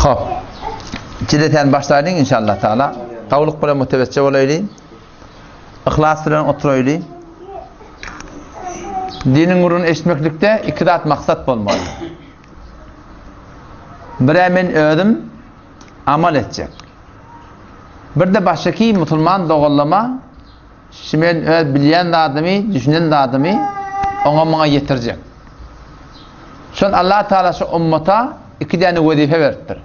Hop. Cileten başlayalım inşallah Teala. Kavluk böyle mütevessce olayım. İhlas bilen oturayım. Dinin uğrunu eşitmeklikte iki dat maksat bolmalı. Bire men ödüm amal edecek. Bir de baştaki Müslüman doğullama şimen bilen de adamı, düşünen de adamı ona getirecek. Şun Allah Teala şu ummata iki tane vazife verdir.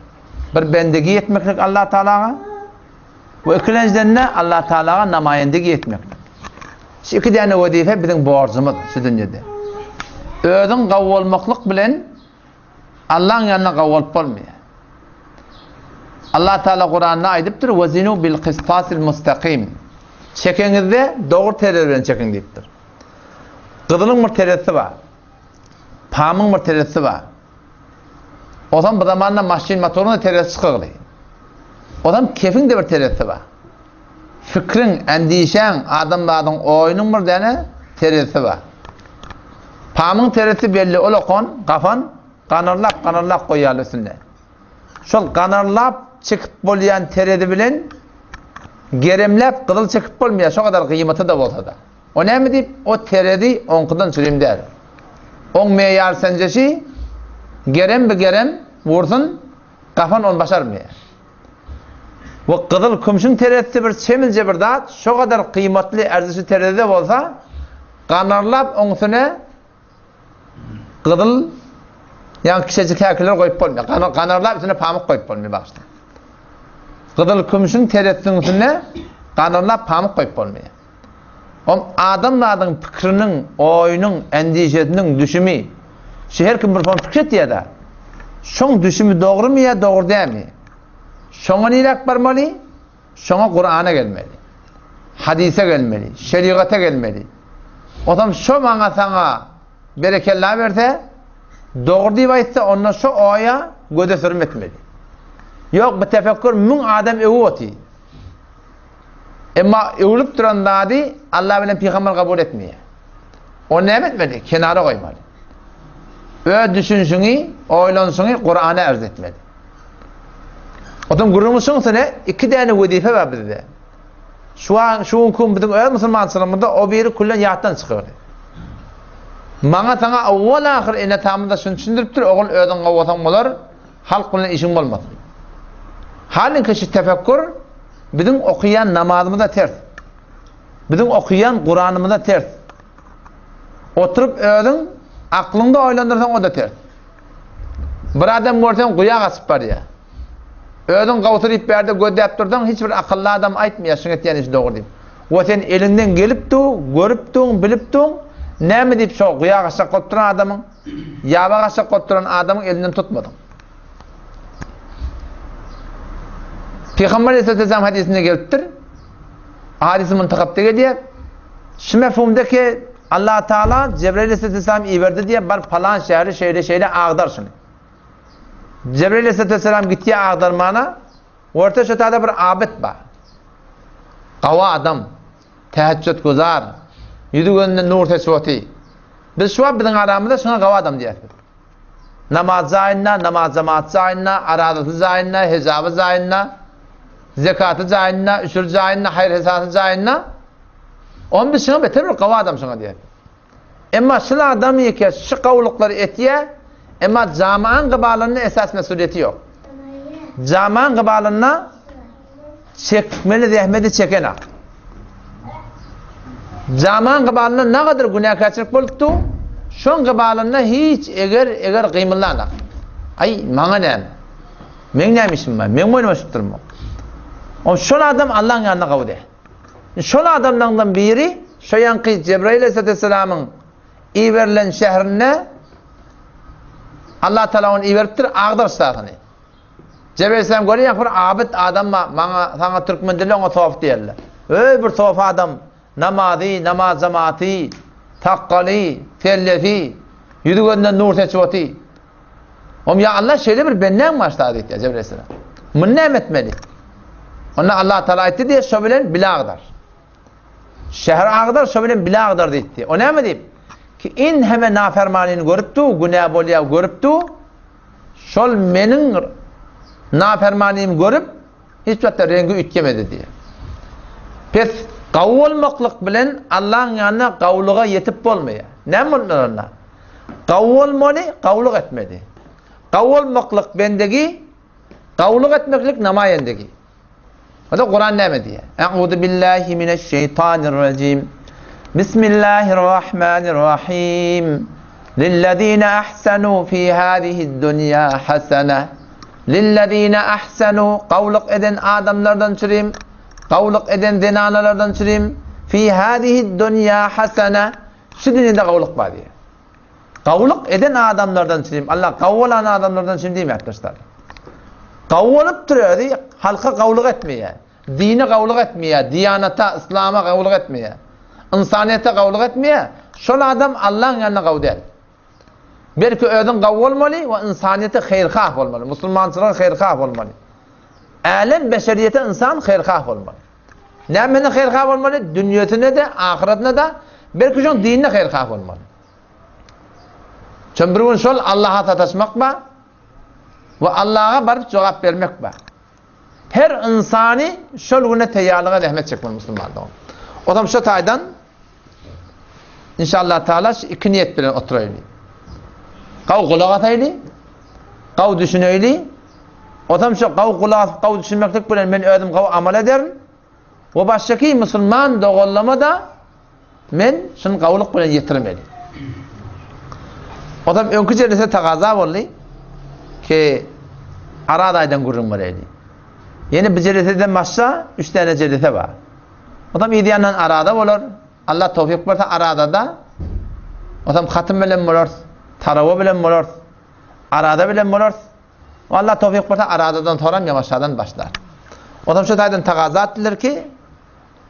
Bir bendegi etmeklik Allah Teala'ya ve ikinciden ne Allah Teala'ya namayendegi etmeklik. Şu iki tane vazife bizim borcumuz şu dünyada. Ödün kavvalmaklık bilen Allah'ın yanına kavvalıp olmuyor. Allah Teala Kur'an'da aydıptır. وَزِنُوا بِالْقِسْطَاسِ الْمُسْتَقِيمِ Çekenizde doğru terörden çekin deyiptir. Kızının bir teresi var. Pamın bir teresi var. O zaman bu zamanla maşin motoruna teresi çıkıyor. O zaman kefin de bir teresi var. Fikrin, endişen, adamların oyunun bir tane teresi var. Pamın teresi belli olakon, kafan kanarlap koyuyor üstünde. Şol kanarlap çıkıp bolayan teredi bilen geremlep kızıl çıkıp bolmuyor. Şu kadar kıymeti de olsa da. O ne mi deyip? O teredi onkudan süreyim der. On meyar sencesi gerem bir gerem vursun kafan on başarmıyor. Ve kızıl kumşun teredi bir çemilce bir dağıt şu kadar kıymetli erzisi teredi de olsa kanarlap on üstüne kızıl yani kişicik herkeler koyup olmuyor. Kanarlar üstüne pamuk koyup olmuyor başta. Kızıl kumşun teretinin üstüne kanarlar pamuk koyup olmuyor. Adamların fikrinin, oyunun, endişesinin düşümü şehir kim bir form fikret diye de şun düşümü doğru mu ya doğru değil mi? Şuna nilak barmalı, şuna Kur'an'a gelmeli. Hadise gelmeli, şeriata gelmeli. O zaman şu bana sana berekeller verse doğru deyip aytsa ondan şu oya göde sürüm etmeli. Yok bu tefekkür mün adam evi oti. Ama evlip duran dadi Allah bilen peygamber kabul etmiyor. O ne etmeli? Kenara koymalı. Öyle düşünsünü, oylansını Kur'an'a arz etmeli. O zaman kurulmuşsun sene iki tane vazife var bizde. Şu an bizim öyle Müslüman sınıfında o biri kullan yahtan çıkıyor. Bana sana avval ahir ene tamamda şunu düşündürüptür. Oğul ödün kavvatan olar, halk bunun işin olmaz. Halin kişi tefekkür bizim okuyan namazımıza ters. Bizim okuyan Kur'an'ımıza ters. Oturup ödün aklında oylandırsan o da ters. Bir adam görsen kuyak asıp var ya. Ödün kavutırıp bir yerde gödeyip durdan hiçbir akıllı adam aytmıyor. Şunu ettiğin işi doğru deyip. O sen elinden gelip du, görüp du, bilip du. Ne mi deyip şu kuyak aşağı kotturan adamın, yabak aşağı kotturan adamın elinden tutmadın. Peygamber Aleyhisselam hadisine geliptir. Hadisi mıntıkapta geliyor. Şu mefhumdaki Allah Teala Cebrail Aleyhisselam iyi verdi diye bar falan şehri şeyle ağdar şunu. Cebrail Aleyhisselam gittiği ağdarmana orta şatada bir abid var. Kava adam, teheccüd guzar, yüzüğünde nur tesvati. Biz şu an bizim aramızda şuna kava adam diyor. Namaz zayinna, namaz cemaat zayinna, aradatı zayinna, hesabı zayinna, zekatı zayinna, üşür zayinna, hayır hesabı zayinna. Onun biz şuna beter bir kava adam şuna diyor. Ama şuna adam ki şu kavlukları etiye ama camian kıbalının esas mesuliyeti yok. Camian kıbalına çekmeli zahmeti çekene. Camian kıbalına ne kadar günah kaçırıp buldu, şun kıbalına hiç eğer kıymıllana. Ay, bana ne? Ben neymişim ben? Ben oynamışıp durmam. O şun adam Allah'ın yanına kavde. Şun adamlardan biri, şu yankı Cebrail Aleyhisselam'ın iyi verilen şehrine Allah Teala onu iyi veriptir, ağdır sahını. Cebrail Aleyhisselam görüyor ya, abid adam bana sana Türkmen dili ona tuhaf diyorlar. Bir tuhaf adam, namazi, namaz cemaati, takkali, fellefi, yüzüğünden nur seçvati. Ya Allah şöyle bir benden başladı diyor Cebrail Aleyhisselam. Münnem etmeli. Ona Allah Teala etti diye söylenen bile ağdar. Şehir ağdar, söylenen bile ağdar diye. O ne mi deyip? Ki in hemen nafermanini görüptü, günah bolya görüptü. Şol menin nafermaniyim görüp hiç vakitte rengi ütkemedi diye. Pes kavulmaklık bilen Allah'ın yanına kavluğa yetip olmaya. Ne bunlar onlar? Kavulmalı, kavluk etmedi. Kavulmaklık bendeki, kavluk etmeklik namayendeki. O da Kur'an ne mi diye? Eûzu billahi mineşşeytanirracim. Bismillahirrahmanirrahim. Lillezîne ahsenû fî hâzihid-dünya hasene. Lillezîne ahsenû, kavluk eden adamlardan çürüyüm, kavluk eden zinanalardan çürüyüm. Fî hâzihid-dünya hasene. Şu dünyada kavluk var diye. Kavluk eden adamlardan çürüyüm. Allah kavvulan adamlardan çürüyüm değil mi arkadaşlar? Kavulup duruyor diye, halka kavluk etmeye, dini kavluk etmeye, diyanata, İslam'a kavluk etmeye, insaniyete kavluk etmeye, şol adam Allah'ın yanına kavl değil. Belki ödün kavl olmalı ve insaniyete hayrkah olmalı, Müslümançılığa hayrkah olmalı. Alem beşeriyete insan hayrkah olmalı. Ne mene hayrkah olmalı? Dünyasına da, ahiretine de, belki şun dinine hayrkah olmalı. Çünkü bir şol Allah'a tataşmak var ve Allah'a barıp cevap vermek var. Her insani şol güne teyyarlığa rahmet çekmeli Müslümanlar. O zaman şu taydan inşallah Teala iki niyet bilen oturayım. Kav kulak ataylı, kav düşüneyli. O zaman şu kav düşünmeklik bilen ben ödüm kav amal ederim. Ve baştaki Müslüman doğullama da men şun kavluk bilen yetirmeli. O zaman önkü cennete takaza oldu ki aradaydan gurrum var eli. Yeni bir cenneteden başka 3 tane cennete var. O zaman iyi yandan arada olur. Allah tevfik verse arada da o zaman hatım bilen olur, tarava bilen olur, arada bilen olur. Allah tevfik verse aradadan sonra yavaşlardan başlar. O zaman şu taydan takaza ettiler ki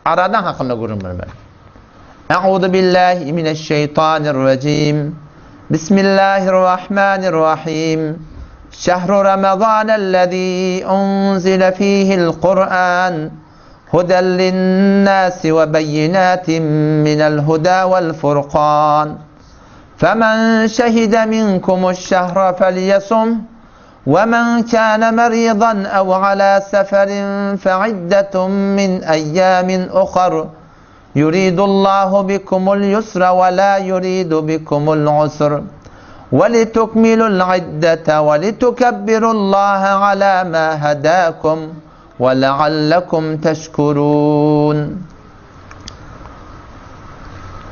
aradan hakkında gurrum var. Eûzu billahi mineşşeytanirracim. Bismillahirrahmanirrahim. Şehru Ramazanellezî unzile fîhil Kur'an. Huden linnâsi ve beyinâtin minel hudâ vel furqân. Femen şehide minkumuş-şehre felyesum. وَمَنْ كَانَ مَرِيضًا اَوْ عَلَى سَفَرٍ فَعِدَّةٌ مِّنْ اَيَّامٍ اُخَرٍ يُرِيدُ اللّٰهُ بِكُمُ الْيُسْرَ وَلَا يُرِيدُ بِكُمُ الْعُسْرَ وَلِتُكْمِلُوا الْعِدَّةَ وَلِتُكَبِّرُوا اللّٰهَ عَلَى مَا هَدَاكُمْ وَلَعَلَّكُمْ تَشْكُرُونَ.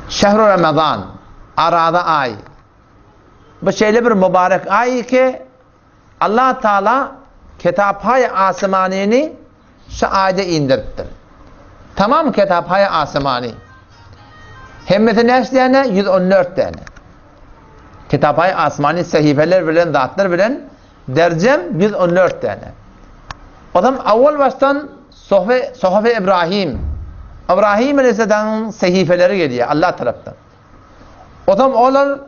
Şehr-i Ramazan, arada ay. Bu şeyle bir mübarek ay ki Allah Teala kitap-hay asmanini şu ayda indirttir. Tamam kitap-hay asmani. Hemmeti neç tane? 114 tane. Kitap-hay asmani sahifeler bilen, zatlar bilen dercem 114 tane. O zaman avval baştan Sohfe İbrahim Aleyhisselam'ın sahifeleri geliyor Allah taraftan. O zaman onlar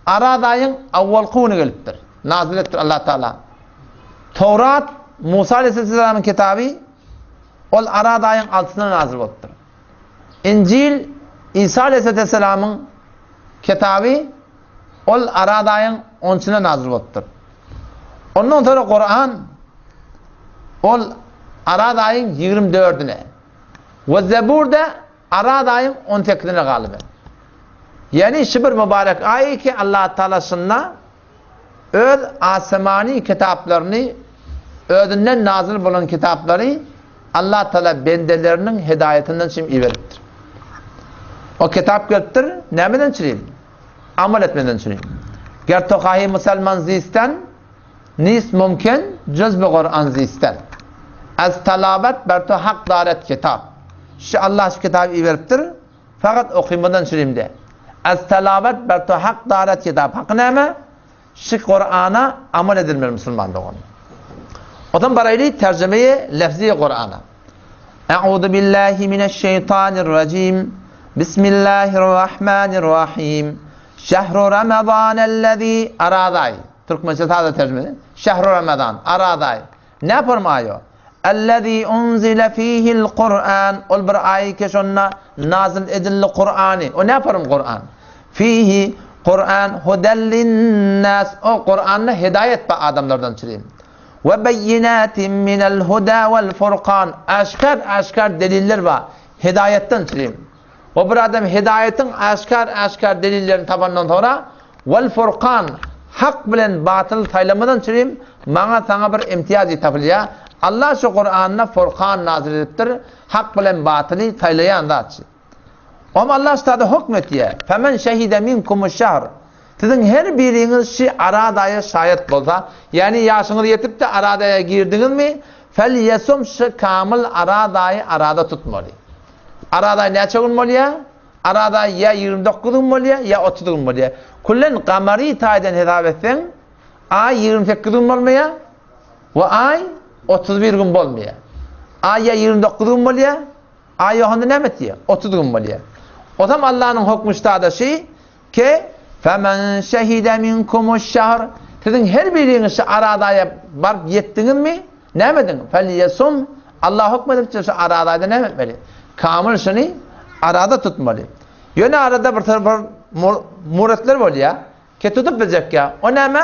aradayın avval kuvunu geliptir. Nazil ettir Allah Teala. Tevrat Musa Aleyhisselam'ın kitabı ol aradayın altına nazil oluptur. İncil İsa Aleyhisselam'ın kitabı ol aradayın onçuna nazil oluptur. Ondan sonra Kur'an ol aradayın 24'üne ve Zebur'da aradayın 18'ine galiba. Yani şu bir mübarek ayı ki Allah Teala'sına öz asmani kitaplarını ödünden nazil olan kitapları Allah Teala bendelerinin hidayetinden şimdi veriptir. O kitap geliptir, nemeden çürüyüm? Amal etmeden çürüyüm. Ger tokahi Müslüman zisten nis mümkün cüz-i Kur'an zisten. Az talabet berto hak daret kitap. Şu Allah şu kitabı veriptir, fakat okuymadan çürüyüm de. Az talabet berto hak daret kitap. Hak neme? Şu Kur'an'a amal edilmeli Müslüman doğan. O zaman baraylı tercümeyi lafzi Kur'an'a. Eûzu billahi mineşşeytanirracim. Bismillahirrahmanirrahim. Şehru Ramazanellezî araday. Türkmençe taze tercüme edin. Şehru Ramazan araday. Ne yapırmıyor? Ellezî unzile fîhil Kur'an. Ol bir ayet ki şunna nazil edilli Kur'an'ı. O ne yaparım Kur'an? Fihi Kur'an hudellin nas. O Kur'an'la hidayet ba adamlardan çürüyüm. Ve beyinatin minel huda vel furkan. Aşkar deliller var. Hidayetten çireyim. O bir adam hidayetin aşkar delillerini tabandan sonra vel furkan hak bilen batıl taylamadan çireyim. Bana sana bir imtiyaz itafiliya. Allah şu Kur'an'na furkan nazil ediptir. Hak bilen batılı taylayan da açı. Ama Allah üstadı hükmetiye. Femen şehide minkumuş şahr. Sizin her biriniz şu aradaya şayet bolsa, yani yaşınız yetip de aradaya girdiniz mi, fel yesum şu kamil aradayı arada tutmalı. Aradayı ne çokun ya? Aradayı ya 29 gün ya, ya 30 gün. Kullen kamari tayden hesap etsen, ay 28 gün ya, ve ay 31 gün bolmaya. Ay ya 29 gün ya, ay yoğunda ne metiye? 30 gün ya. O zaman Allah'ın hükmü üstadı şey ki فَمَنْ شَهِدَ مِنْكُمُ الشَّهْرِ Sizin her biriniz aradaya varıp yettiniz mi? Ne emedin? فَلْيَسُمْ Allah hükmedip şu aradayda ne etmeli? Kamil şunu arada tutmalı. Yine arada bir muratlar var ya ki tutup bilecek ya. O ne mi?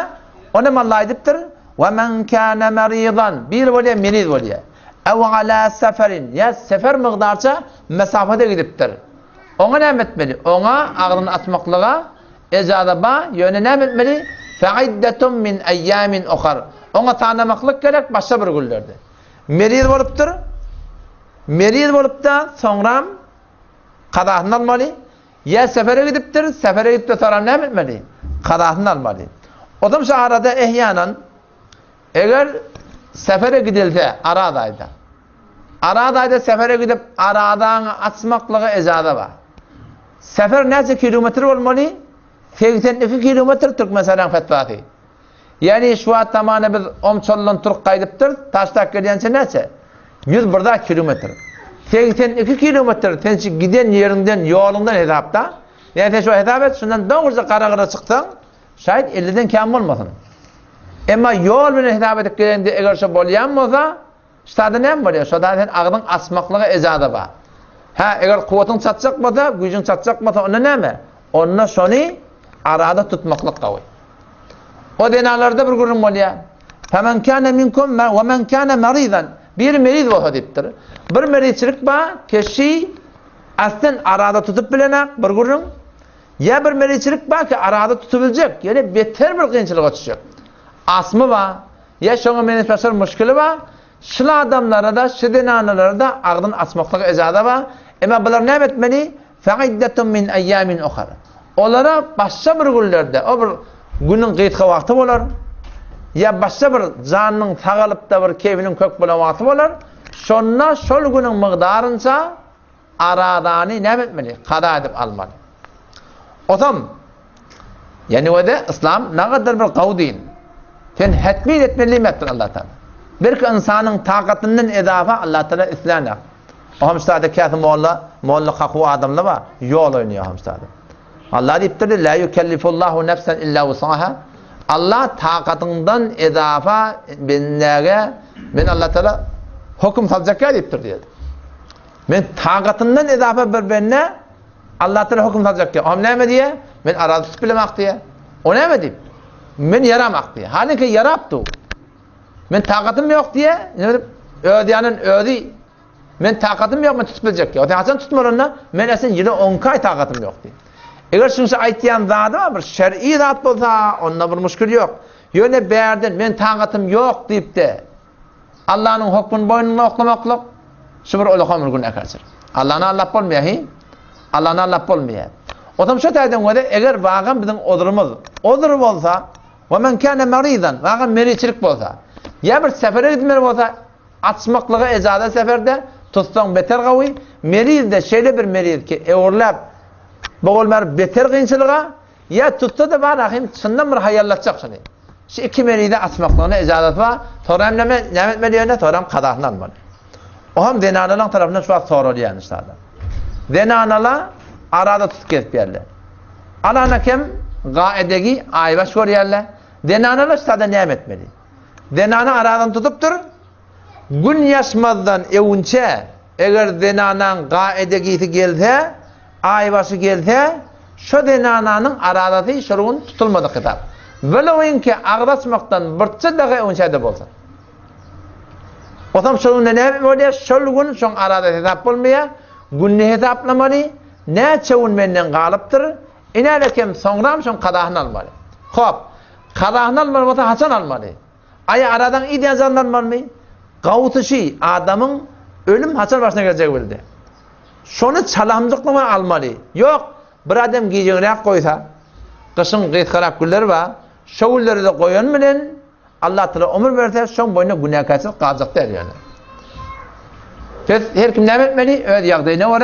O ne mi Allah ediptir? وَمَنْ كَانَ مَرِيضًا Bir var ya meriz var ya. اَوْ عَلَى سَفَرٍ Ya sefer miqdarca mesafede gidiptir. Ona ne etmeli? Ona ağrını atmaklığa ecadaba yöne ne etmeli? فَعِدَّةٌ min اَيَّامٍ اُخَرٍ Ona tanımaklık gerek başka bir güllerde. Meriz oluptur. Meriz olup da sonra kadahını almalı. Ya sefere gidiptir. Sefere gidip de sonra ne etmeli? Kadahını almalı. O da şu arada ehyanen eğer sefere gidilse aradayda sefere gidip aradan açmaklığı ecadaba. Sefer nece kilometre olmalı? 82 kilometre Türkmenistan'dan fetvası. Yani şu an tamamen biz omçollun Türk kaydıptır. Taştak geliyense nece? 101 kilometre. 82 kilometre. Sen giden yerinden, yolundan hesapta. Yani sen şu hesap et, şundan doğruca kara çıktın. Şayet 50'den kam olmasın. Ama yol bile hesap edip gelende eğer şu bolyan olsa, işte ne mi var ya? Şu da sen ağzın asmaklığı ecada var. Ha, eğer kuvvetin çatacak mı da, gücün çatacak mı da, ona ne mi? Onunla şunu arada tutmaklık kavay. O denalarda bir gurum var ya. فَمَنْ كَانَ مِنْكُمْ وَمَنْ كَانَ مَرِيضًا Bir meriz olsa deyiptir. Bir merizçilik var, kişi aslen arada tutup bilenek bir gurum. Ya bir merizçilik var ki arada tutubilecek. Yani beter bir kıyınçılığa düşecek. Asmı var. Ya şuna menespesör müşkülü var. Şılı adamlara da, şu denalara da ağzını asmaklık ecada var. Ama bunlar ne etmeli? فَعِدَّةٌ مِنْ اَيَّامٍ اُخَرٍ Onlara başka bir günlerde, o bir günün kıyıtı vakti olur. Ya başka bir canının sağalıp da bir keyfinin kök bulan vakti olur. Sonra şol günün miqdarınca aradanı ne etmeli? Kada edip almalı. O zaman yani o da İslam ne kadar bir kavdiyin. Sen hetmin etmeli mi ettin Allah Teala? Bir insanın takatından edafa Allah Teala İslam'da. O hamstada kâtı muallak haku adamla var. Yol oynuyor hamstada. Allah deyiptir, la yukellifullahu nefsen illa vusaha. Allah takatından edafa binlere ben Allah Teala hüküm salacak ya deyiptir diyor. Ben takatından edafa birbirine Allah Teala hüküm salacak ya. O ne mi diye? Ben arada tutup diye. O ne mi deyip? Ben yaramak diye. Halbuki yaraptı. Ben takatım yok diye. Ödeyanın ödü. Ben takatım yok, ben tutup bilecek ya. O da tutmalarına ben esin yine 10 kay takatım yok diye. Eğer şunsa aytyan zatı var, bir şer'i zat bolsa, onda bir müşkül yok. Yöne beğerdin, ben takatım yok deyip de Allah'ın hükmün boynuna oklamaklık, şu bir olukam bir gün ekersin. Allah'ına Allah bolmaya hi? Allah'ına Allah bolmaya. O zaman şu taydan öde, eğer bağın bizim odurumuz, odur bolsa, وَمَنْ كَانَ مَرِيضًا Bağın meriçilik bolsa, ya bir sefere gitmeli bolsa, açmaklığı ecada seferde, tutsan beter kavi, meriz de şeyle bir meriz ki, eğurlap, boğulmer beter kıyınçılığa, ya tuttu da var, rahim, şundan bir hayallatacak şunu. Şu iki merizi açmaklığına ecadat var, sonra hem ne etmeli yönde, sonra hem kadahını almalı. O hem denanalan tarafından şu an soruluyor yani işte. Denanalar arada tutup gelip yerler. Alana kem gaedegi aybaş var yerler. Denanalar işte ne etmeli. Denana aradan tutuptur. Gün yaşmazdan evunçe eğer denanan gaedegisi gelse, aybaşı gelse, şu denananın aradatı şurun tutulmadı kitap. Böyle oyun ki ağdaşmaktan bırtçı dağı evunçayda bolsa. Otam şolunda ne böyle şol gün şon arada hesap olmaya günni hesaplamalı ne çavun menden galıptır inelekem sonram şon kadahını almalı. Hop kadahını almalı olsa hasan almalı. Ay aradan iyi yazanlar mı? Gavutuşı adamın ölüm hasan başına gelecek bildi. Şonu çalamcıklama almalı. Yok bir adam giyeceğine koysa kışın gıytkarak güller var. Şovulları da koyan bilen Allah Teala ömür verse şon boyuna günah kaçır kalacak der yani. Her kim ne etmeli? Öyle yağdayı ne var?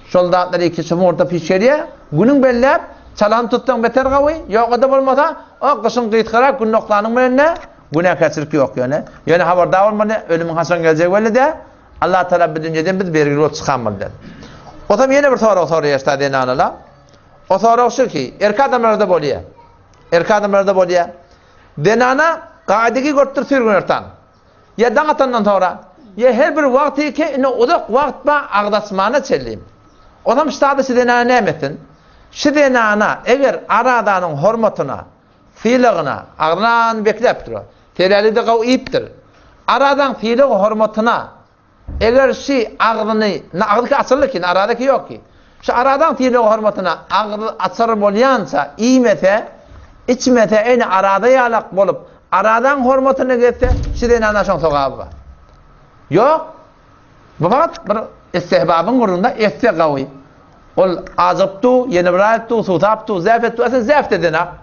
Soldatları ikisi orta pişiriyor. Günün bellep çalan tuttan beter kavay. Yok adam olmasa o kışın gıytkarak gün noktanın bilen günah kaçırık yok yani. Yani haberdar olmalı ölümün hasan gelecek böyle de Allah Teala bir dünyadan biz belirli ot çıkarmalı dedi. O zaman yine bir soru yaşta denen ala. O soru şu ki erkek adamlarda boluyor. Erkek adamlarda boluyor. Denana kaideki götür sürgünörten. Ya dağıtandan sonra ya her bir vakti ki ne odak vakt ba ağdasmana çelleyim. O zaman işte şu denana ne emetin? Şu denana eğer aradanın hürmetine, fiilığına ağdan beklep durur. Terali de kav iptir. Aradan fiili hürmetine eğer şu ağdını, ağdaki asırlı ki aradaki yok ki. Şu aradan fiili hürmetine ağdı asır bolyansa iyimete İçmete en arada yalak bolup aradan hürmetine gitti şiden anaşan soğabı var. Yok. Bu fakat bir istihbabın gurunda istihgavi. Ol azıptu, yenibrattu, sutaptu, zafettu. Aslında zaf dedin ha.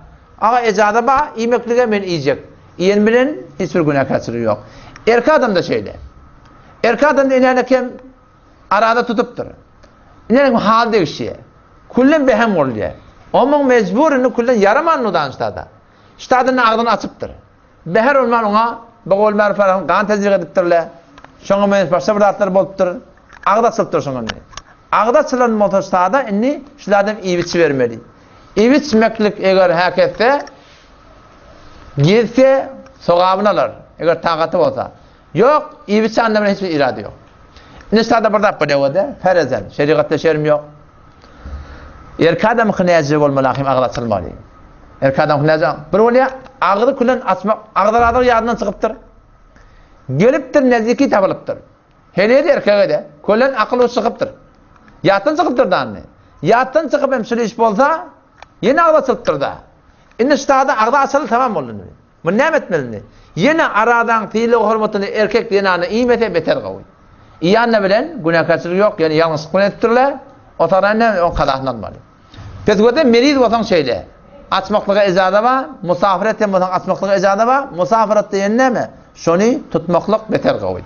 Ama ecada ba imeklige men yiyecek. İyen bilen hiçbir günah kaçırı yok. Erkek adam da şeyle. Erkek adam da inenekem arada tutuptur. İnenekem hal değişiyor. Kullen behem oluyor. Onun mecburunu kullan yaramanlıdan istada. İstadının ağzını açıptır. Beher olman ona bağol merfaran kan tezlik ediptirle. Şoňa men başga bir atlar bolupdyr. Ağda çypdyr şoňa. Ağda çylan motor istada inni şulardan iýiçi bermeli. İýiçmeklik eger haketse gelse sogabyny alar. Eger taqaty bolsa. Yok, iýiçi anlamda hiç bir irade yok. Nistada bir dap bolýar, farazen, şeriatda şerm yok. Erkek adam kınayacak olmalı ahim ağda çylmaly. Erkek adam kınayacak. Bir bolýar, ağdy kulan açmak, ağdalaryň ýadyndan çykypdyr. Gelipdir neziki tabylypdyr. Hele de erkege de kulan akly çykypdyr. Ýatdan çykypdyr danny. Ýatdan çykyp hem şol iş bolsa, ýene ağda çykypdyr da. Indi ştada ağda açyly tamam boldy. Bu näme etmeli? Ýene aradan fiili hurmatyny erkek denany iýmete beter gawy. Ýanna bilen günah kaçyryk ýok, ýani ýalňyz etdirler. O taranne o kadahlanmalı. Pezgode merid vatan şeyle. Açmaklığa icada var, musafiret hem vatan açmaklığa icada var. Musafiret diyen mi? Şonu tutmaklık beter kavil.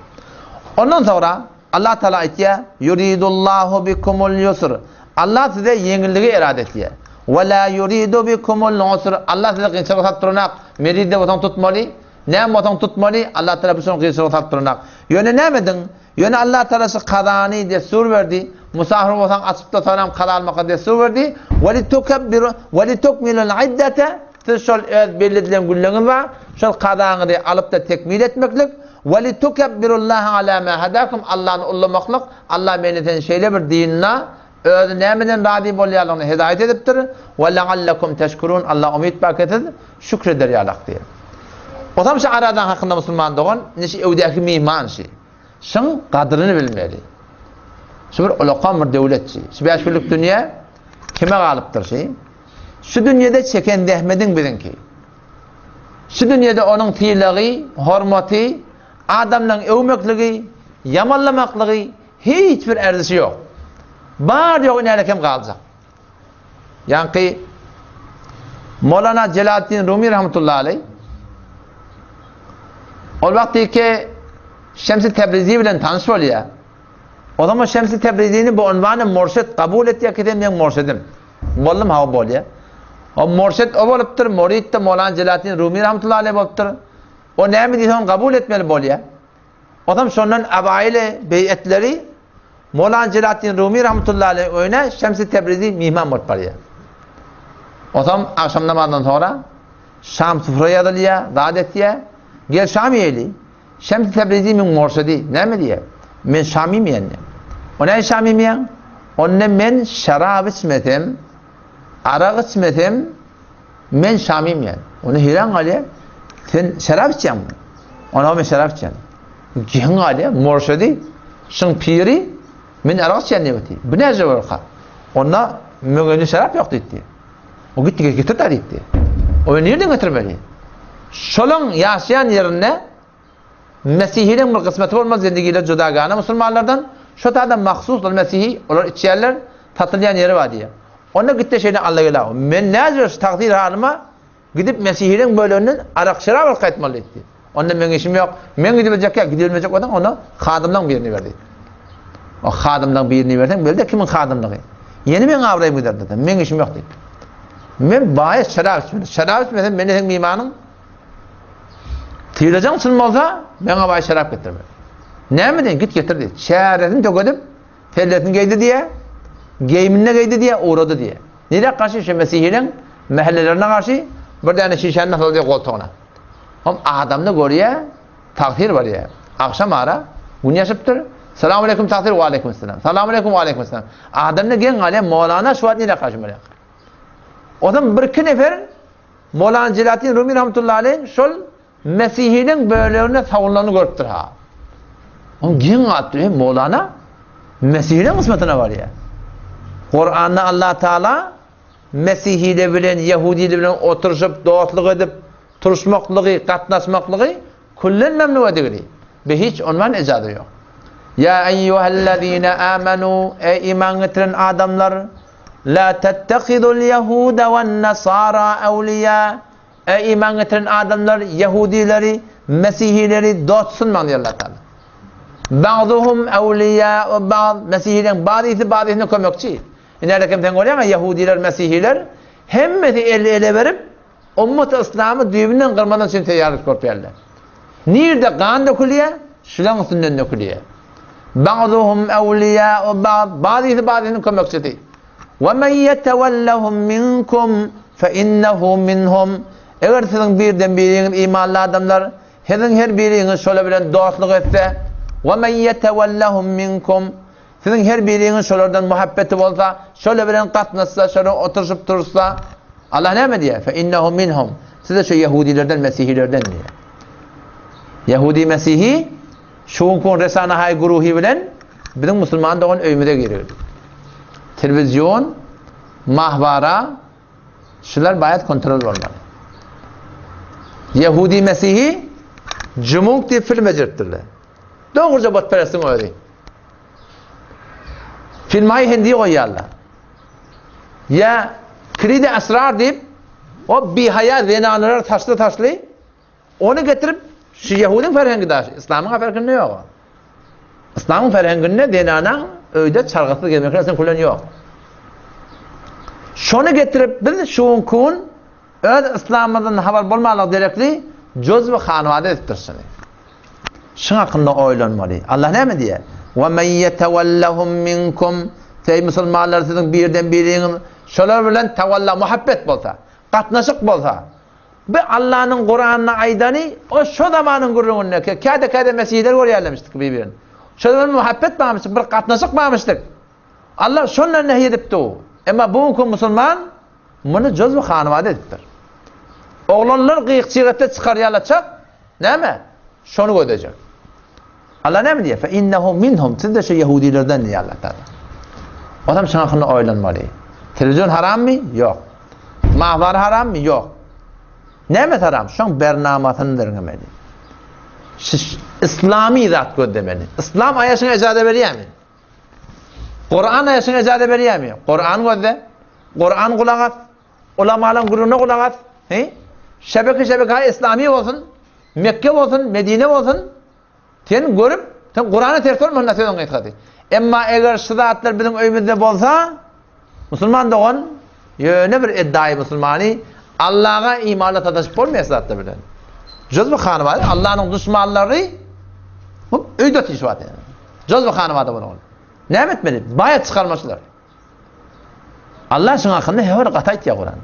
Ondan sonra Allah Teala aytiyor: "Yuridullahu bikumul yusr." Allah size yengilliği irade ettiye. "Ve la yuridu bikumul usr." Allah size kıyınçılık tattırnak. Merid de vatan tutmalı. Ne vatan tutmalı? Allah Teala bu son kıyınçılık tattırnak. Yöne ne medin? Yöne Allah Teala'sı kadani destur verdi. Musafir olsan açıp da tanam kala almaka destur verdi. Ve li tukmilul iddete şol belli edilen günlerin var. Şol kadağını da alıp da tekmil etmeklik. Ve li tukabbirullaha ala ma hadakum. Allah'ın ullamaklık. Allah meneten şeyle bir dinine öz nemeden radi bolýarlygyny hidayet edipdir. Ve leallekum teşkurun. Allah umid paketed şükreder ýalak diýer. O zaman şu aradan hakkında Müslüman doğan neşe evdeki mihman şey. Şun kadrını bilmeli. Şu bir ulukan bir devletçi. Şu beş günlük dünya kime galıptır şey? Şu dünyada çeken dehmedin bilin ki. Şu dünyada onun fiilleri, hürmeti, adamların övmekliği, yamanlamaklığı hiçbir erzisi yok. Var yok ne kim kalacak? Yani ki Mevlana Celaleddin Rumi rahmetullahi aleyh o vakti ki Şems-i Tebrizi bilen tanış bolýar. O zaman Şems-i Tebrizi'ni bu unvanı murşid kabul etdiýär ki men murşidim. Bollum hawa bolýar. O murşid o bolupdyr, murid de Mevlana Celaleddin Rumi rahmetullahi aleyh bolupdyr. O näme diýsen kabul etmeli bolýar. O zaman şondan abaile beyetleri Mevlana Celaleddin Rumi rahmetullahi aleyh öýüne Şems-i Tebrizi mihman bolup barýar. O zaman akşam namazından sonra Şam süfreye ýadylýar, davet etdiýär. Gel Şam ýeli. Şems-i Tebrizi min murşidi. Näme diýär? Men Şamim ýa-ni. O näme Şamim ýa? Onne men şarap içmedim, arak içmedim, men Şamim ýa. Onu hiran galýar. Sen şarap içýänmi? Ona men şarap içýän. Gihin ali murşidi şın piri min aras cenneti. Bu ne cevabı? Ona mögeni şarap yok dedi. O gitti getirdi dedi. O nereden getirmeli? Şolun yaşayan yerine Mesihinin bir kısmeti olmaz zendigiyle cudagana Müslümanlardan şu taada mahsusdur Mesihi onlar içerler tatlayan yeri var diye. Ona gitti şeyini Allah'ıyla. Men ne takdir halıma gidip Mesihinin bölümünün arak şarap kayıtmalı etti. Ondan benim işim yok. Ben gidilecek ya gidilmeyecek olan ona hadımdan birini verdi. O hadımdan birini verdim. Böyle de kimin hadımlığı? Yeni ben avrayı bu derdi. Benim işim yok dedi. Ben bahis şarap içmedim. Şarap içmedim. Benim imanım tıyılacağım sınma olsa bana bahis şarap getirme. Ne mi dedin? Git getir dedi. Şehretini döküdüm. Felletini giydi diye. Giyimine giydi diye. Uğradı diye. Nereye karşı? Şu Mesihinin mahallelerine karşı bir tane şişenin nasıl diye koltuğuna. Ama adamda görüyor. Takdir var ya. Akşam ara. Bunu yaşıptır. Selamun aleyküm takdir ve aleyküm selam. Selamun aleyküm ve aleyküm selam. Adamda gen galiba Mevlana şu an nereye karşı böyle? O zaman bir iki nefer Mevlana Celaleddin Rumi rahmetullahi aleyh şol Mesihinin böylelerine savunlarını görüptür ha. Ama gen attı Mevlana Mesihinin kısmetine var ya. Kur'an'da Allah Teala Mesihiyle bilen, Yahudiyle bilen oturuşup, doğatlıq edip, turuşmaklığı, katlaşmaklığı kullen memnu edigili. Ve hiç ondan icadı yok. Ya eyyühellezine amenu ey iman getiren adamlar la tettekidul yehuda ve nasara evliya ey iman getiren adamlar Yahudileri, Mesihileri dost sunman diyor Allah Teala. Bazıhum evliya ve bazı Mesihilerin bazısını kömekçi. Nerede kimden görüyor ama Yahudiler, Mesihiler hemmeti ele verip ümmet-i İslam'ı düğümünden kırmadan için teyarlık korkuyorlar. Nerede kan dökülüyor? Şulan üstünden dökülüyor. Bazıhum evliya ve bazısını kömekçi. وَمَنْ يَتَوَلَّهُمْ مِنْكُمْ فَاِنَّهُ مِنْهُمْ eğer sizin birden birinin imanlı adamlar sizin her biriniz şöyle bilen dostluk etse وَمَنْ يَتَوَلَّهُمْ مِنْكُمْ sizin her birinin şölerden muhabbeti olsa şöyle bilen katlaşsa şöyle oturuşup durursa Allah ne mi diye? فَاِنَّهُ مِنْهُمْ size şu Yahudilerden, Mesihilerden diye. Yahudi, Mesihi şunkun Resana-hay Guruhi bilen bizim Müslüman da onun övmüde giriyor. Televizyon, mahvara şular bayat kontrol olmalı. Yahudi, Mesihi cumhur diye film ecirttirler. Doğruca batperestin öyle. Filmayı hindiye koyarlar. Ya kredi esrar deyip o bihaya zenaneler taşlı onu getirip şu Yahudin ferhenginde İslam'ın ferhenginde yok. İslam'ın ferhenginde zenana öyde çargısı gelmekle sen kullanıyor. Şunu getirip biz şunkun öyle İslam'dan haber bulmalı gerekli cüz ve hanvade ettirsin. Şun hakkında oylanmalı. Allah ne mi diye? وَمَنْ يَتَوَلَّهُمْ مِنْكُمْ Ey Müslümanlar sizin birden birinin şöyle bilen tevalla muhabbet bolsa, katnaşık bolsa ve Allah'ın Kur'an'ına aydanı o şu zamanın Kur'an'ına kâde mesihler görüyorlarmıştık birbirini. Şöyle bir muhabbet bağmıştık, bir katnaşık bağmıştık. Allah şunla nehyedipti o. Ama bu Müslüman bunu cüz ve hanvade ettir. Oğlanlar kıyıkçıgıtta çıkarıyorlar çok. Ne mi? Şunu ödeyecek. Allah ne mi diye? فَاِنَّهُ minhum siz de şu Yahudilerden diye Allah Teala. Adam şuna hakkında oylanmalı. Televizyon haram mı? Yok. Mahvar haram mı? Yok. Ne mi haram? Şu an bernamatını derlemeli. İslami zat gördemeli. İslam ayasını icade veriyor mi? Kur'an ayasını icade veriyor mi? Kur'an gözde. Kur'an kulak at. Ulamaların gururuna kulak at. Şebeke İslami olsun. Mekke olsun. Medine olsun. Sen görüp, sen Kur'an'ı ters olma nasıl onun etkisi. Ama eğer şu zatlar bizim öyümüzde bolsa, Müslüman da on, ne bir iddiayı Müslümani, Allah'a imanla tadaşıp olmuyor zatlar bilen. Cüz ve hanıvadı, Allah'ın düşmanları, öyde tişvat yani. Cüz ve hanıvadı bunu. Ne etmeli? Bayat çıkarmışlar. Allah şunun hakkında hever katayt ya Kur'an.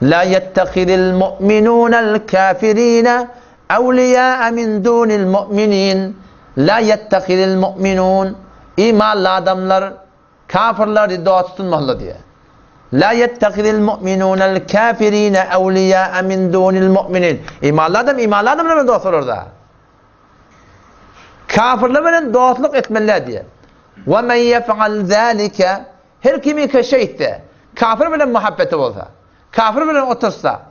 La yettekidil mu'minûnel kafirîne evliya min dunil mu'minin la yettekidil mu'minun imanlı adamlar kafirleri dost tutmalı diye. La yettekidil mu'minunel kafirine evliya min dunil mu'minin imanlı adam ne dost olur da? Kafirler bilen dostluk etmeliler diye. Ve men yef'al zalika her kimi keşeytte kafir bilen muhabbeti olsa, kafir bilen otursa,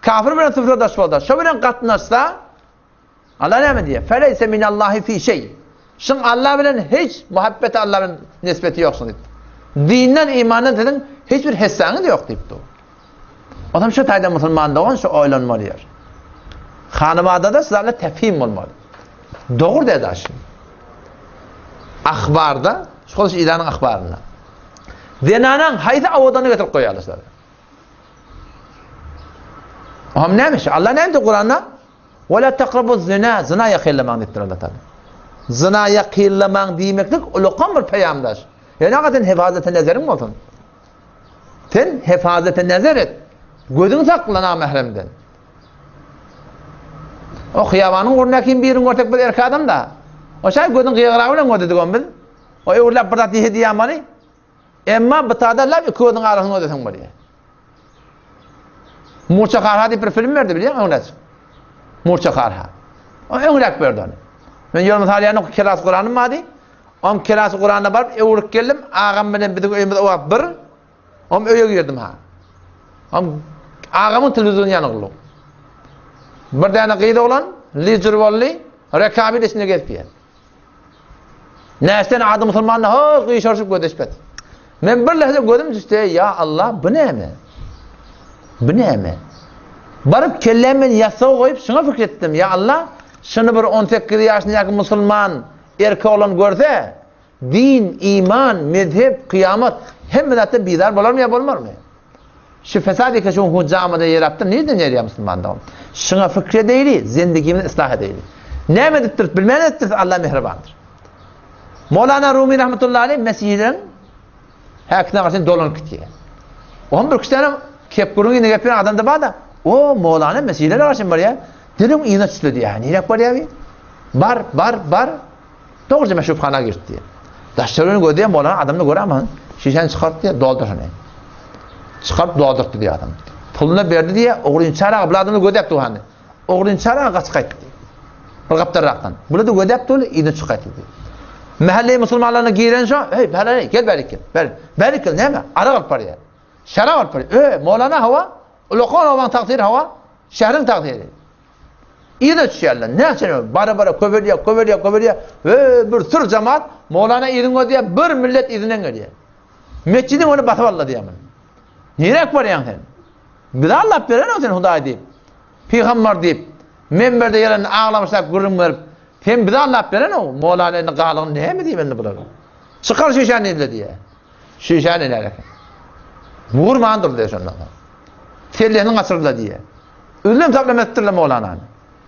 kafir bilen sıfırdaş olsa, şu bilen katnaşsa Allah ne mi diye? Feleyse minallahi fi şey. Şun Allah bilen hiç muhabbeti Allah'ın nispeti yoksun dedi. Dinden imandan dedin hiçbir hessanı da yok deyip de. Adam şu tayda Müslüman da olan şu oylanmalı yer. Hanımada da sizlerle tefhim olmalı. Doğru dedi aşkım. Akhbarda, şu ilanın akhbarına. Zenanan haydi avadanı getirip koyarlar sizlerle. Ama neymiş? Allah neydi Kur'an'da? وَلَا تَقْرَبُوا الزِّنَا Zina yakillemen dettir Allah Teala. Zina yakillemen demeklik ulukan bir peyamdaş. Yani hakikaten hefazete nezerin mi olsun? Sen hefazete nezer et. Gözün sakla namahremden. O hıyavanın uğruna kim birin ortak bir erkek adam da. O şey gözün kıyıqrağıyla ödedik on bil. O uğurlap bırdat diye diyamanı. Emma bıtada lab iki gözün arasını ödesin buraya. Murça Karha diye bir film verdi biliyor musun? Murça Karha. O öğrek verdi onu. Ben yolumuz haliyanın kiraz Kur'an'ım vardı. On kiraz Kur'an'a barıp uğruk geldim. Ağam benim bir de öyümde oğak bir. On öye girdim ha. On ağamın televizyonu yanıqlı. Bir tane qıydı olan, lider volli, rekabil içine gelip Nästen adı Müslümanla ho qıyı şorşup gödeşpet. Men bir lehze gödüm düştü, ya Allah bu ne mi? Bu ne mi? Barıp kellemen yasağı koyup şuna fikrettim, ya Allah şunu bir 18 yaşındaki Müslüman erkek olan görse, din, iman, mezhep, kıyamet hem de bidar bolar mı ya bolmar mı? Şu fesadi ki şu camide yer yaptım, nereden yer Müslüman'da? Şuna fikre değil, zindagimizni ıslah edeyli. Ne mi ettir, bilmem ettir, Allah mehribandır. Mevlana Rumi rahmetullahi aleyh mescidin hakikaten karşısında dolanıp gidiyor. Onun bir kişiden kepkurun yine yapılan adam da bağda. O Mevlana mescidine karşısında var ya. Dedim iğne çıktı diye. Niye yapar ya abi? Bar. Doğruca meşrufhana girdi diye. Daşlarını gördü ya Mevlana adamını göre ama şişen çıkarttı diye doldursun. Çıkarıp doldurdu diye adam. Pulunu verdi diye oğlun çarağı buladığını gödepti o hani. Oğlun çarağı kaç kayıttı. Bir kaptar raktan. Buladı gödepti onu iğne çıkarttı diye. Mahalle Müslümanlarına giren şu, hey bari gel bari gel ne mi? Ara al paraya. Şara al paraya. Mevlana hava, lokal havan takdiri hava, şehrin takdiri. İyi de düşerler. Ne yapacağım? Bara köbeliye. Bir sürü cemaat Mevlana idin diye bir millet idinden geliyor. Mescidin onu batıvalladı diye. Nirek var yani sen? Bir de Allah veren o sen Huday deyip. Peygamber deyip. Memberde gelen ağlamışlar gurrum verip. Hem bir de Allah veren o. Mevlana'nın kağlığını ne mi diyeyim ben de bulalım. Çıkar şişen edile diye. Şişen edilerek. Vurmandır diye şundan. Tellihinin asırla diye. Ünlem tablem ettirle Mevlana'nın.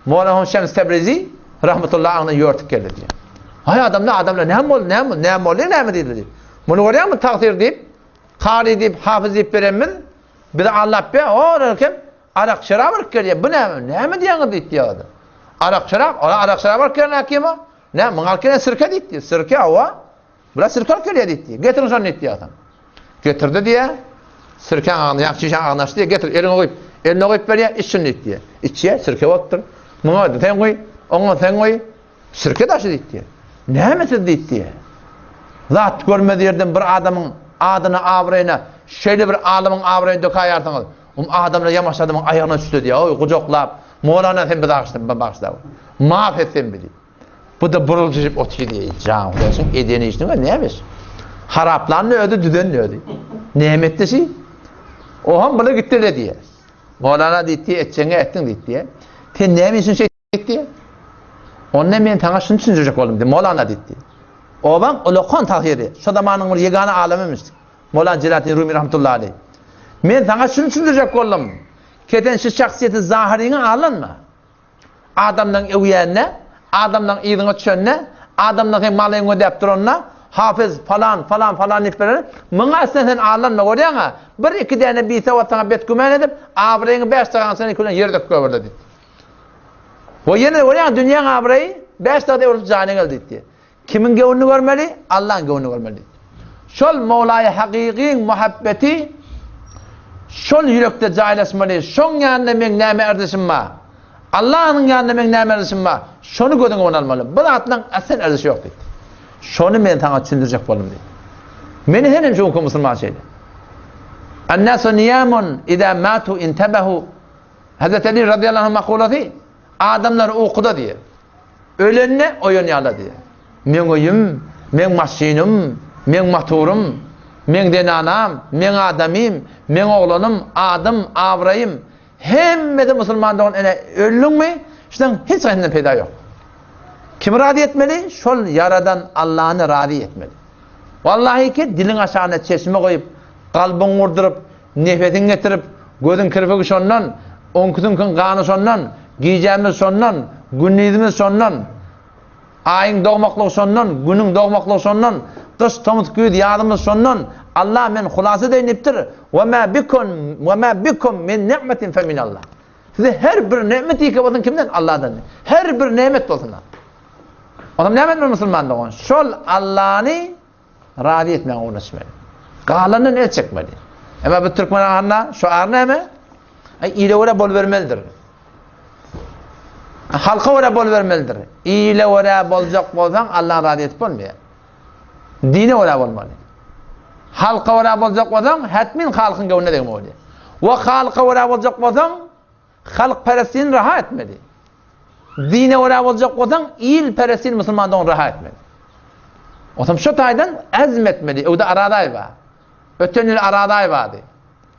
Mevlana Şems Tebrizi rahmetullahi anh'a yörtük geldi diye. Hay adamla ne mi diye. Bunu görüyor mu takdir deyip. Kari deyip, hafız deyip veremin. Bir de Allah be, o kim? Arak şarap var geliyor. Bu ne mi diyen deyip diye adam. Arak şarap var geliyor ne kim o? Ne? Mıngalkine sirke deyip diye. Sirke hava. Bura sirke geliyor deyip diye. Getirin sonra deyip diye adam. Getirdi diye. Sirke ağını, yakşişen ağınaştı diye. Getir, eline koyup veriyor, içsin deyip diye. İçiye, sirke otur. Mınadı, sen koy, onu sen koy. Sirke taşı deyip diye. Ne misin deyip diye. Zat görmedi yerden bir adamın adını avrayına, şöyle bir alımın avrayını dökayardınız. Adamla yamaç adamın ayağına düştü diye. Oy kucaklap. Mevlana sen bir bağışla. Mahvetsen bir diye. Bu da burulcuşup otuyor diye. Can diyorsun. Edeni içtin mi? Neymiş? Haraplarını ödü, düdenini ödü. Nimetlisi. Ohan bunu gitti de diye. Mevlana deyip diye, etçenge ettin diye. Sen neymişsin şey diye. Onunla ben sana şunu düşünecek oldum diye. Mevlana deyip diye. Oban ulukon tahiri. Şu zamanın bir yegane alemiymişti. Mevlana Celaleddin Rumi rahmetullahi aleyh. Men sana şunu düşünecek oldum. Keten şu şahsiyeti zahirini alınma. Adamdan evyenine, adamdan iyiliğine düşenine, adamdan malını ödeyip duranına, hafız falan nifberine, bana sen alınma görüyorsun. Bir iki tane bir sevatına betkümen edip, avrayını 5 tane seni kulen yerde köverdi dedi. O yine görüyorsun dünyanın avrayı 5 tane vurup canı geldi dedi. Kimin gönlünü görmeli? Allah'ın gönlünü görmeli. Şol Mevla'ya hakiki muhabbeti şol yürekte caileşmeli. Şon yanına men näme erdeşim ma. Allah'ın yanında men nämerlisim var. Şonu gödüňe onalmaly. Bu zatlaň asl erzişi ýok diýdi. Şonu men taňa düşündirjek boldum diýdi. Meni henem şu musulman şeýle. An-nasu niyamun idza matu intabahu. Hazreti Ali radıyallahu anh makulati. Adamlar uykuda diýer. Ölenne oýanýarlar diýer. Men oýum, men maşinim, men maturum, men denanam, men adamym, men oglanım, adım, avrayım. Hemmede musulmandan ene öllüňmi? Şoň hiç gaýndan peýda ýok. Kim rady etmeli? Şol yaradan Allah'ını rady etmeli. Wallahi ki diliň aşagyna çeşme goýup, galbyň urdurup, nefetin getirip, gözüň kirpigi şondan, oňkysyň gany şondan, giyjämiz şondan, günnizimiz şondan, aýyň dogmaklygy şondan, günüň dogmaklygy şondan, dış tomut güýdi ýadymyz şondan. Allah men hulasa deýnipdir. Ve ma bikum min ni'metin fe min Allah. Size her bir nimet ýeke bolsun kimden? Allah'dan. Her bir nimet bolsun. Adam nimet mi musulman dogan? Şol Allah'ni rady etmäge uğraşmaly. Galanyny el çekmeli. Ama bu Türkmen ahana şu arna eme ile ora bol vermelidir. Halka ora bol vermelidir. İle ora boljak bolsaň Allah rady etip bolmaýar. Dine ora bolmaly. Halka ora boljak bolsaň hatmin halkyň gowuna degmeli. Wa halka ora boljak bolsaň halk perestini rahat etmeli. Dine ora boljak bolsaň il perestini musulmandan rahat etmeli. Otam şu taýdan azmetmeli. Öwde araday bar. Öten ýyl araday bardy.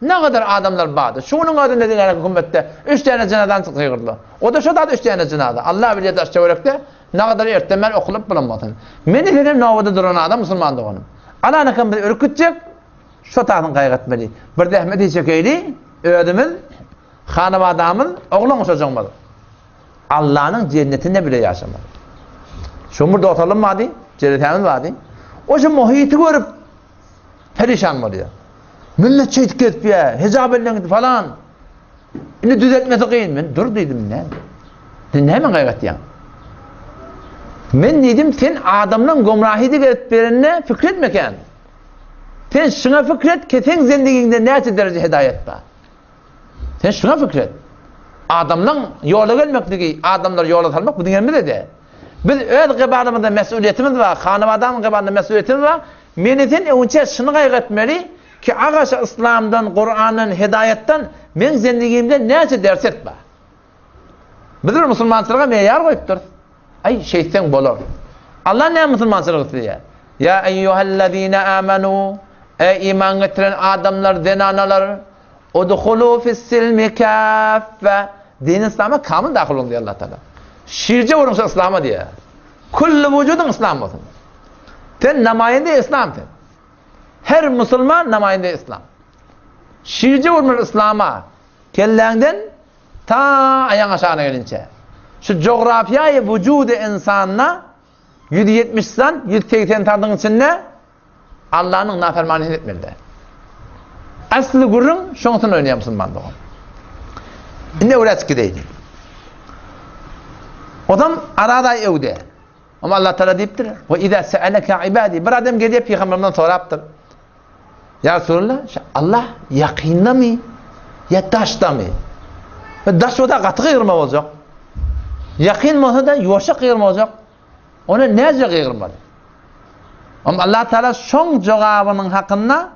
Ne kadar adamlar bardy. Şunun adı ne diýer hökümetde 3 tane jinadan çykyrdy. O da şu da 3 tane jinada. Allah bilir daş çörekde ne kadar ertemel okulyp bulanmadyn. Meni dedim nawada duran adam musulman doganım. Alana kam bir ürkütjek şu taýdan gaýgatmeli. Bir de Ahmet Çekeyli ödümün hanım adamın oğlan uşacaňmaly. Allah'ın cennetinde bile ýaşamaly. Şomurda otalım Ceretamiz vardı. O şu muhiti görüp perişan bolýar. Millet çeýtip ketipýär, hijab elleňdi falan. Indi düzeltmesi kıyın. Men dur dedim ne? Näme gaýgatýan? Men dedim sen adamlaryň gomrahydy etberine fikretmeken. Sen şuna fikret, keteň zendigiňde näçe derece hidayet bar. Sen şuna fikret. Adamlaryň ýola gelmekligi, adamlar ýola salmak bu diňe de. Biz öz gıbadımızda mesuliyetimiz var, hanım adamın gıbadında mesuliyetimiz var. Menitin önce şunu gaýgatmeli ki ağaça İslam'dan, Kur'an'dan, hidayetten men zendigimde näçe ders etme. Bizler musulmançylyga meýar goýupdyr. Ay şeytan bolar. Allah ne musulmançylyk diýär? Ya eyyuhellezine amanu ey iman getiren adamlar, denanalar udhulu fis-silmi kaffe. Din İslam'a kamil dahil olun diýär Allah Taala. Şirce vurunsa İslam'a diye. Kullu vücudun İslam olsun. Sen namayende İslam sen. Her Müslüman namayende İslam. Şirce vurmuş İslam'a. Kellenden ta ayağın aşağına gelince. Şu coğrafyayı vücudu insanına 170'den 180 tardığın içinde Allah'ın nafermanını etmelidir. Aslı gurrun şoňsun oýnaýar Müslüman doğum. Inde öğretki değil. Adam araday evde. Ama Allah Teala deyipdir. Ve izâ se'eleke ibâdî. Bir adam geliyor Peygamberden soraptır. Ya Resulullah, Allah yakînda mı? Ya taşda mı? Ve taş o da katı kıyırma olacak. Yakîn olsa da yumuşak kıyırma olacak. Ona nece kıyırmalı? Ama Allah Teala şoň cevabının hakkında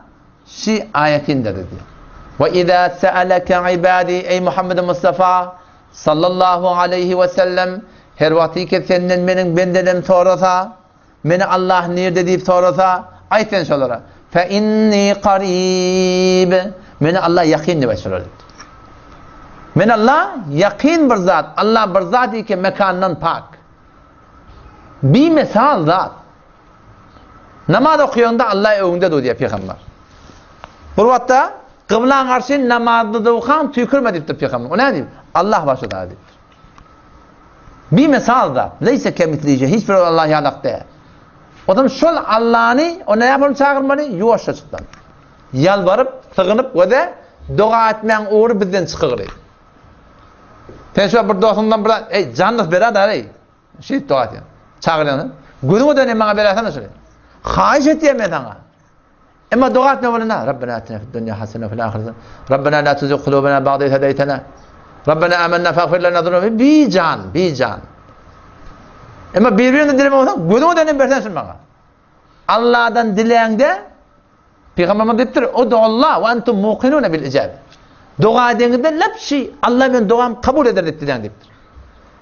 şu ayetinde dedi. Ve izâ se'eleke ibâdî. Ey Muhammed Mustafa sallallahu aleyhi ve sellem her vakti ki senden benim bendenim sorasa, beni Allah nerede deyip sorasa, ayten şolara. Fe inni qarib. Beni Allah yakîn diye sorar. Men Allah yakîn bir zat. Allah bir zat ki mekandan pak. Bir misal zat. Namaz okuyanda Allah öňünde dur diye Peygamber. Bu vatta kıblan karşı namazda okuyan tükürme deyipdir Peygamber. O ne diyeyim? Allah başıda deyipdir. Bir misal da leyse kemitlice hiçbir Allah yalakta. Adam şol Allah'ını o ne yapalım çağırmalı? Yuvaş açıktan. Yalvarıp, sığınıp ve de dua etmeyen uğru bizden çıkır. Sen şu bir dostundan bir ey canlık beraber ey. Şey dua et. Çağırıyorsun. Günü dönem bana belasını söyle. Haiş et diyeme sana. Ama dua etme bana. Rabbena atina fid dunya hasene fil ahirete. Rabbena la tuzigh kulubana ba'de idh hedaytana. Rabbena amennâ feğfir lenâ zunûbena bican. Ama birbirini dileme olsan, gözüne dönüp versensin bana. Allah'dan dileğinde, Peygamber'e deyiptir, o da Allah ve entum muqinûne bil icâbe. Dua edinizde lepşi, Allah ben duam kabul eder deyiptir.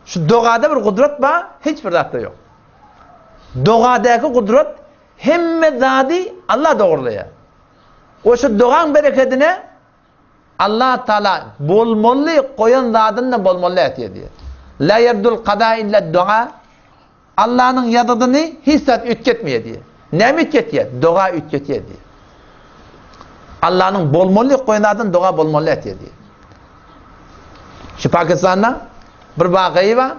Şu duada bir kudret var, hiçbir zatta yok. Duadaki kudret, hemme zadi Allah doğruluyor. O şu duan bereketine, Allah Teala bolmolli koyan zadını bolmolli etiyor diye. La yerdul qada illa dua. Allah'ın yadadını hissat ütketmiyor diye. Ne mi ütketiyor? Dua ütketiyor diye. Allah'ın bolmolli koyan zadını dua bolmolli etiyor diye. Şu Pakistan'da bir vakayı var.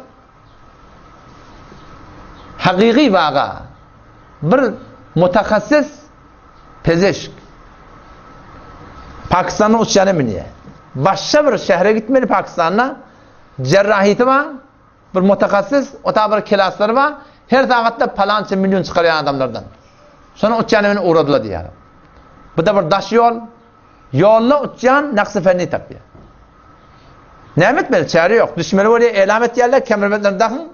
Hakiki vaka. Bir mutakassis pezeşk. Pakistan'ın uçağına biniyor. Başka bir şehre gitmeli Pakistan'la. Cerrahiyeti var. Bir mutakassis, o da bir klasları var. Her saatte palanca milyon çıkarıyor adamlardan. Sonra uçağına beni uğradılar diyor. Bu da bir daş yol. Yolla uçağın naksı fenni tapıyor. Ne etmeli? Çare yok. Düşmeli oraya elamet yerler, kemermetlerini takın.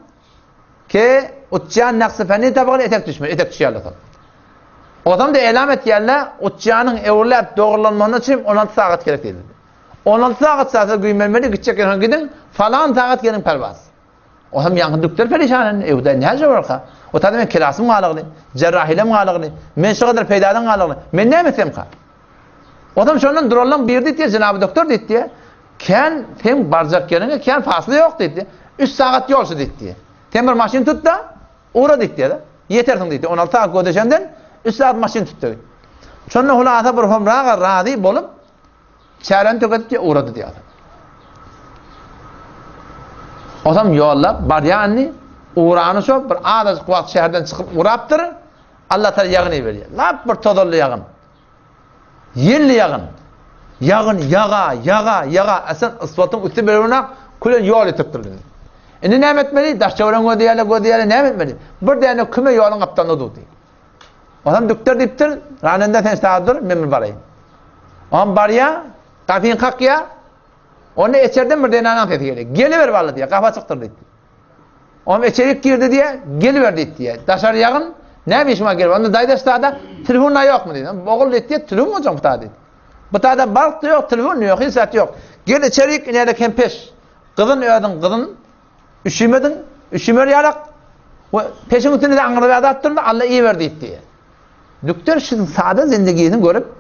Ki uçağın naksı fenni tapıyor, etek düşmüyor. Etek düşüyorlar. O adam da elamet yerler, uçağının evurlayıp doğrulanmanın için 16 saat gerek dedi. 16 saat sayesinde güymelmeli, gidecek yerine gidin, falan saat gelin pervaz. O adam yankındıkları perişan. Evde ne acaba var ka? O da ben kilasım ağalıqlı, cerrahilem ağalıqlı, men şu kadar peydadan ağalıqlı. Men ne emesem ka? O adam şundan duralım bir dedi diye, Cenab-ı Doktor dedi diye. Ken, tem barcak yerine, ken faslı yok dedi. 3 saat yolsu dedi diye. Tem bir maşin tut da, uğra dedi diye. Yetersin dedi. 16 saat ödeşenden, 3 saat maşin tuttu. Sonra hulata bir homrağa razı bolup, çaren tüketip diye uğradı diye adam. Adam yollap, baryanni, uğrağını çok, bir ağız kuvvet şehirden çıkıp uğraptır, Allah Teala yağını veriyor. Lap bir todollu yağın. Yelli yağın. Yağın, yağa. Esen ısvatın üstü bölümüne kulen yol etiptir. Ne etmeli? Daşçavran gödeyeli ne etmeli? Bir tane küme yolun kaptanı durdu. Adam doktor deyiptir, ranında sen sağdır, memur barayım. Adam barya, kafin kakya, onu içeriden bir tane anam dedi geliyor. Geliver vallahi diye, kafa çıktır dedi. Adam içerik girdi diye, geliver dedi diye. Dışarı yağın, ne işime geliyor? Onda daydaş dağda, telefonla yok mu dedi. Oğul dedi diye, telefon mu hocam bu dağda dedi. Bu dağda balık da yok, telefon yok, hissat yok. Gel içerik, nerede kempeş. Kızın ödün, üşümer yarak. Peşin üstüne de anırı ve adattırdı, Allah iyi verdi diye. Doktor şu sade zindigisini görüp,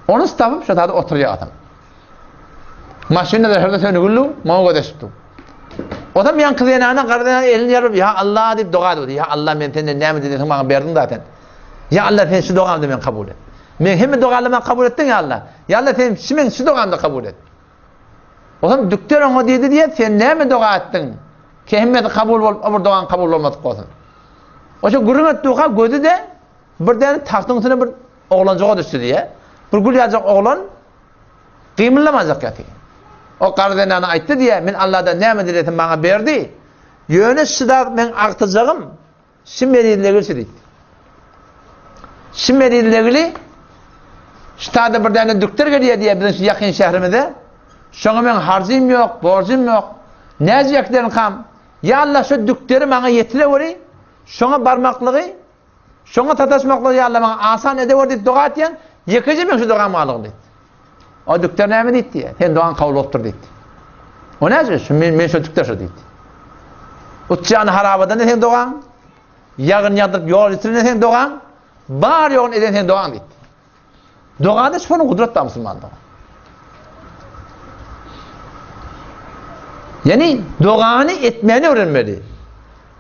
onu tapıp şu sade oturuyor adam. Maşinle de şurada sönü güllü, mağa gödeşipti. O da yan kız yanağına, kardeşine elini yarıp, ya Allah deyip dua ediyordu. Ya Allah ben senden ne mi dedin, bana verdin zaten. Ya Allah sen şu duamda ben kabul et. Ben hem duamda ben kabul ettin ya Allah. Ya Allah sen şu duamda kabul et. O zaman doktor ona dedi diye, sen ne mi dua ettin? Ki hem kabul olup, öbür duan kabul olmadık olsun. O şu gürümet dua gözü de, bir tane tahtın üstüne bir oğlancağa düştü diye. Bir gül yazacak oğlan kıymırlamayacak yatı. O kardeşine ayıttı diye, ben Allah'dan ne emediletim bana verdi. Yönü sıda ben artacağım. Şimdi ilgili dedi. Şimdi ilgili ştada bir tane doktor geliyor diye bizim yakın şehrimizde. Şuna ben harcım yok, borcum yok. Ne diyeceklerim kam? Ya Allah şu doktoru bana yetireverin. Şuna parmaklığı şuna tataşmakla ya Allah bana asan edeverdi dua etiyen, yıkıcı ben şu duamı alıyorum dedi. O doktor ne mi dedi diye, sen duan kabul oluptur dedi. O ne diyor? Ben şu doktor şu dedi. Uçağın harabadan ne sen duan? Yağın yadırıp yol içine sen duan? Bağır yoğun eden sen duan dedi. Duada şufanın kudret da Müslüman'da. Yani duanı etmeni öğrenmeli.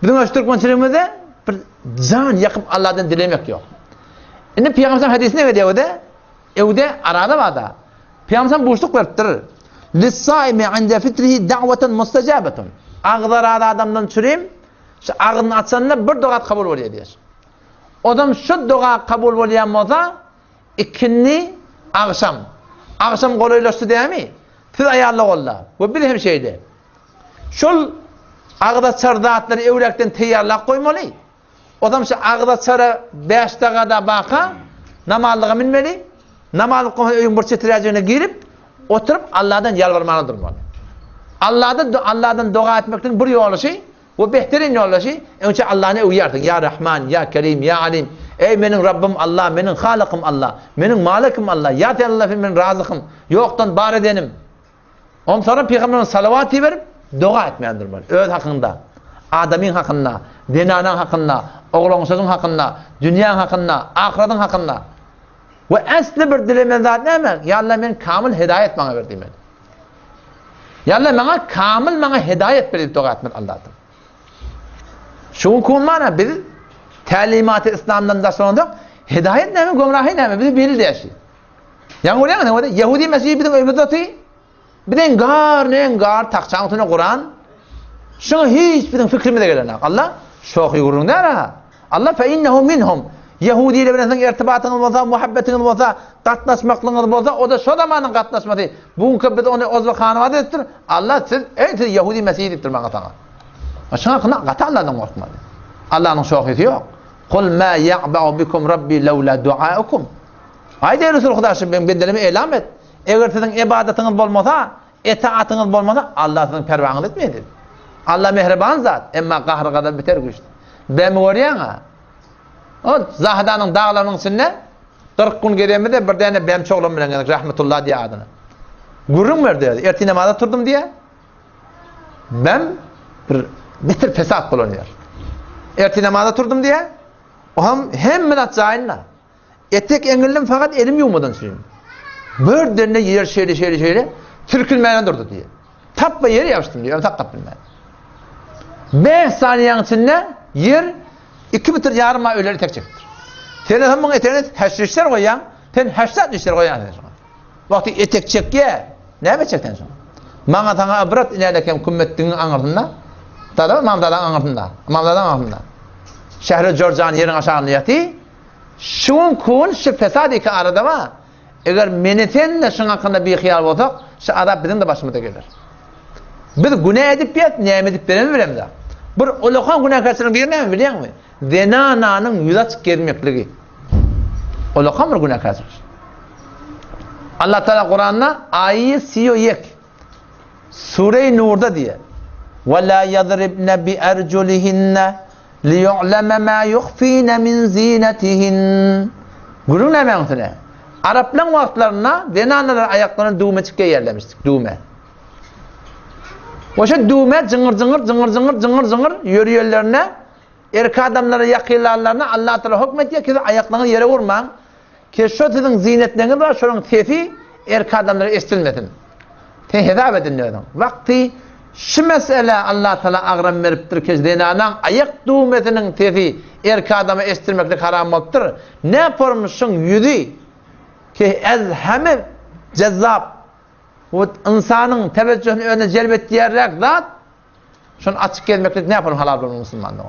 Bizim öz Türkmençiliğimizde bir can yakıp Allah'tan dilemek yok. Şimdi Peygamber hadisine ne diyor de? Evde arada var da. Peygamber boşluk verdirir. Lis-saimi 'inde fitrihi da'veten mustajabetun. Ağzara adamdan çüreyim. Şu ağzını açanla bir dua kabul oluyor diyor. Adam şu dua kabul oluyor olsa ikindi akşam kolaylaştı değil mi? Siz ayarlı ollar. Bu bir hem şeydi. Şol ağda çardaatları evlekten teyarlak koymalı. Adam şu ağda çara 5 dakikada baka namallığa minmeli. Namallık öyün bir çetiracığına girip oturup Allah'tan yalvarmanı durmalı. Allah'dan dua etmekten bir yolu şey, o behterin yolu şey, önce Allah'ını uyartın. Ya Rahman, Ya Kerim, Ya Alim. Ey benim Rabbim Allah, benim Halıkım Allah, benim Malikim Allah, Ya Teala'fim benim razıkım, yoktan bar edenim. Ondan sonra Peygamber'in salavatı verip dua etmeyendir böyle. Öz hakkında, adamın hakkında, dinanın hakkında, oğlun sözün hakkında, dünyanın hakkında, ahiretin hakkında. Ve asli bir dileme zat ne mi? Ya Allah ben kamil hidayet bana ver demek. Ya Allah bana kamil bana hidayet verip dua etmek Allah'tan. Şun kunmana biz talimat-ı İslam'dan da sonra hidayet ne mi, gumrahi ne mi? Bizi belli değişir. Yani öyle mi? Yahudi Mesih'i bizim evimizde birden gar takçağıtını Kur'an. Şuna hiç bizim fikrimize gelen. Allah çok yürürün der ha. Allah fe innehu minhum. Yahudi ile birinin irtibatınız olsa, muhabbetiniz olsa, katlaşmaklığınız olsa, o da şu zamanın katlaşması. Bugünkü biz onu ozva kanıvat ettir. Allah siz Yahudi Mesih'i ettir bana sana. Şuna kata Allah'dan korkmadı. Allah'ın şohiyeti yok. Kul ma ya'ba'u bikum rabbi levla dua'ukum. Haydi Resul Hudaşım benim bendelimi elam et. Eğer sizin ibadetiniz olmasa, itaatiniz olmasa Allah sizin pervanız etmeydi. Allah mehriban zat. Emma kahrı kadar biter güçtü. Ben mi görüyen ha? O Zahdanın dağlarının sinne 40 gün gelemi de bir tane benim çoğlum bilen geldik rahmetullah diye adını. Gurrum verdi. Erti namazda turdum diye. Ben bitir fesat bulunuyor. Erti namazda turdum diye. O hem minat zayinla. Etek engellim fakat elim yumudan sürüyorum. Bir derine yer şöyle türkülmeyen durdu diye. Tapma yeri yapıştım diyor. Tak bilmem. 5 saniyenin içinde yer 2 metre yarım ay öyle tek çektir. Telefonun eteğine haşrişler koyan, ten haşrat işler koyan. Vakti etek çekke, ne mi çekten sonra? Bana sana abrat ilerlekem kümmettiğinin anırtında, tabi Mamda'dan anırtında. Şehri Georgia'nın yerin aşağını yatı, şun kun şu fesadi ki arada var. Eğer menitenle şun hakkında bir hıyal olsak, şu Arap bizim de başımıza gelir. Biz günah edip yet, neyem edip veremiz de. Bir ulukan günah karşılığını birine mi biliyor musun? Zenananın yüz açık gelmekliği. Ulukan bir günah karşılığı. Allah Teala Kur'an'da ayı siyo yek. Sure-i Nur'da diye. وَلَا يَضْرِبْنَ بِأَرْجُلِهِنَّ لِيُعْلَمَ مَا يُخْفِينَ مِنْ زِينَتِهِنَّ. Gülün ne mantığına? Arapların vaktlarına zenanalar ayaklarını düğme çıkıya yerlemiştik. Düğme. O şey düğme cıngır yürüyorlarına erkek adamlara yakılarlarına Allah Teala hükmetiyor ki ayaklarını yere vurmayın. Ki şu sizin zinetleriniz var, şunun tefi erkek adamlara estilmesin. Tehedab edin diyor. Vakti şu mesele Allah Teala ağram veriptir ki zenanan ayak düğmesinin tefi erkek adamı estilmekle haram oluptur. Ne yaparmışsın yüzü ki ezhemi cezzab o insanın teveccühünü önüne celbettiği zat şunu açık gelmekle ne yapalım halal olun Müslümanlığı.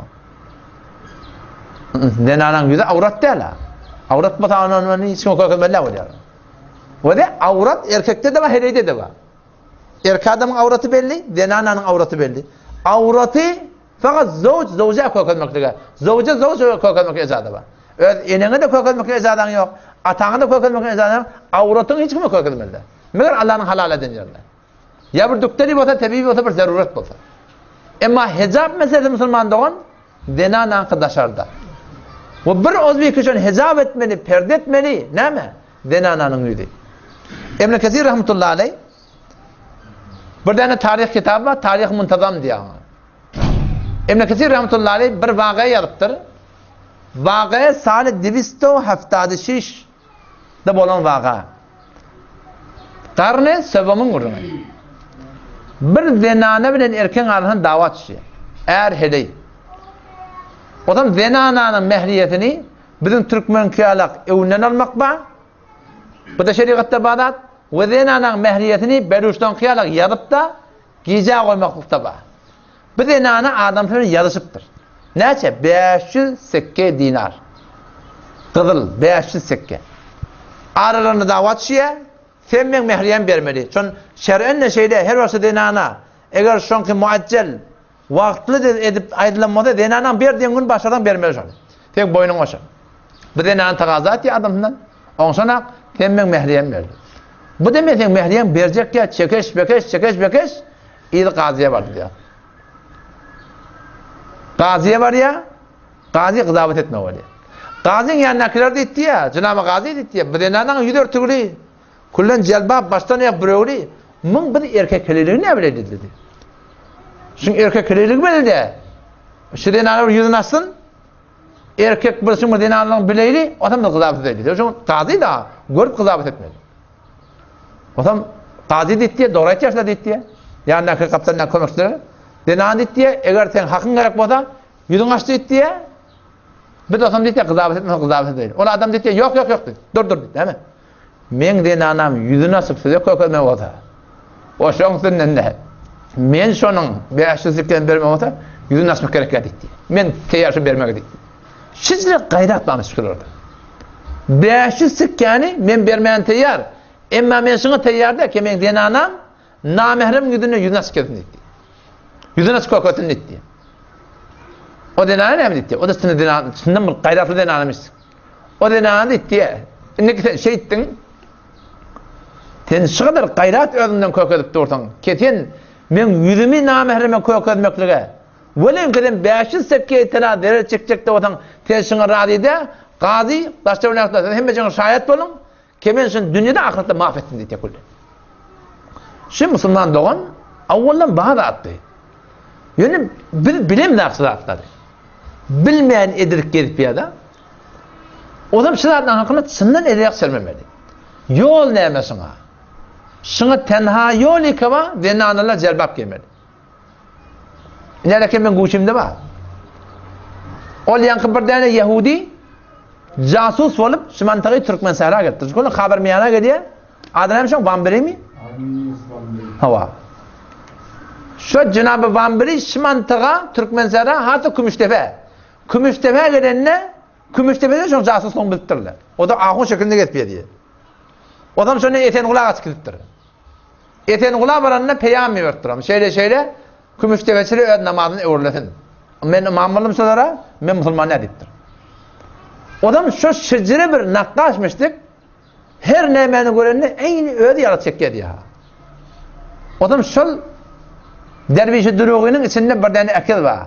Zenanan yüzü avrat değil ha. Avrat batağının hiç kim koyakın belli oluyor. O da avrat erkekte de var, hereyde de var. Erkek adamın avratı belli, zenananın avratı belli. Avratı fakat zavca koyakınmaklığa. Zavca koyakınmaklığa ezadı var. Enine de koyakınmaklığa ezadan yok. Atağına da koyakınmaklığa ezadan yok. Avratın hiç kimi koyakınmaklığa. Meğer Allah'ın halal edinlerler. Ya bir doktori olsa, tabibi olsa bir zaruret olsa. Ama hicab meselesi Müslümanlığın zenanan dışarıda. Bu bir özbek için hicab etmeli, perde etmeli. Ne mi? Zenananın yüzü. İbn Kesir rahmetullahi aleyh bir tane tarih kitabı var, Tarih Muntazam diye. İbn Kesir rahmetullahi aleyh bir vakıa yazıptır. Vakıa saat 276 da bolan vakıa. Karne sebamın kurduğunu. Bir zenane bilen erken arasında dava düşüyor. Eğer hedey. O zaman zenananın mehriyetini bizim Türkmen kıyalak evnen almak var. Bu da şeriatta bağdat. Ve zenananın mehriyetini Beruş'tan kıyalak yazıp da giyeceğe koymaklıkta var. Bu zenana adam sonra yazışıptır. Neyse? 500 sekke dinar. Kızıl 500 sekke. Aralarında dava düşüyor. Femmen mehriyen vermeli. Çünkü şer'enle şeyde her varsa zenana eğer şonki muaccel vaktli edip aydınlanmada zenanan verdiğin gün başladan vermeli şonu. Tek boynun başa. Bu zenanan takazat ya adamdan. Ondan sonra femmen mehriyen verdi. Bu demek mehriyen verecek ya çekeş İyi gaziye vardı diyor. Gaziye var ya, gazi kızavet etme var ya. Gazinin yanına kiler de etti ya, Cenab-ı Gazi etti ya, bedenadan yüzer tügülü, kullan celbab baştan ayak bürevli, mın bir erkek keliliği ne biledi dedi. Çünkü erkek keliliği biledi. Şu denalar yüzün açsın, erkek birisinin bu denalarının bileyli, o da kızavet edildi. O zaman gazi da görüp kızavet etmedi. O zaman gazi etti ya, doğru etçe etti ya. Yani hakikaten ne konuştular? Denan etti ya, eğer sen hakkın gerek boda, yüzün açtı etti ya. Bir de adam dedi ya, kızavet değil. Ona adam dedi ya, yok dedi. Dur dedi, değil mi? Men denanam yüzünü açıp size kökülme olsa. O şoňsundan da. Men şonuň 500'likden berme olsa, yüzünü açmak gerek dedi. Men teýarşy bermek dedi. Sizle gayrat barmyş orada. 500'lik yani men bermeýän teýar. Emma men şoňa teýar da ki men denanam namehrem yüzünü açıp dedi. Yüzünü açıp kökülme dedi. O denanı ne dedi? O da sınır denanı, sınır gayratlı denanıymış. O denanı dedi. Ne şey ettin? Sen şu kadar gayrat özünden köküdüp dursan, keten men yüzümü namehreme köküdmeklige. Welem keden 500 sepke tela dere çekecekde otan teşiňe radide, gazi başta oynakda hemme jaňa şahit bolun, kemen şun dünýede ahirette mahvettin diýip ýakuldy. Şu musulman dogan awwaldan bahada atdy. Ýöne bilim naqsatlar. Bilmeyen edirik gelip ýa-da. Odam şulardan hakkında sından edek selmemeli. Yol nämeşiňa? Şuna tenha yol ikama denanalar celbap gelmeli. Nerede ben guşimde var? Ol yankı bir tane Yahudi casus olup şu mantığıyı Türkmen sahra getirdi. Şunu haber miyana gidiyor. Adına hemşen Vanbiri mi? Hava. Şu Cenab-ı Vanbiri şu mantığa Türkmen sahra hatta Kümüştepe. Kümüştepe gidenle Kümüştepe'de şu casusluğunu bildirdiler. O da ahun şeklinde getmiyor diye. O adam şunu eten kulağı açıklıktır. Eten kulağı varanına peyami verttiram. Şeyle Kümüştepe'çili öd namazını öğürlesin. Men mammalım solara, men musulman ediptir. O adam şu şecire bir nakkaşmıştık. Her nemeni görenine aynı ödü yaratacak geldi ya. O adam şu dervişi duruğunun içinde bir tane akıl var.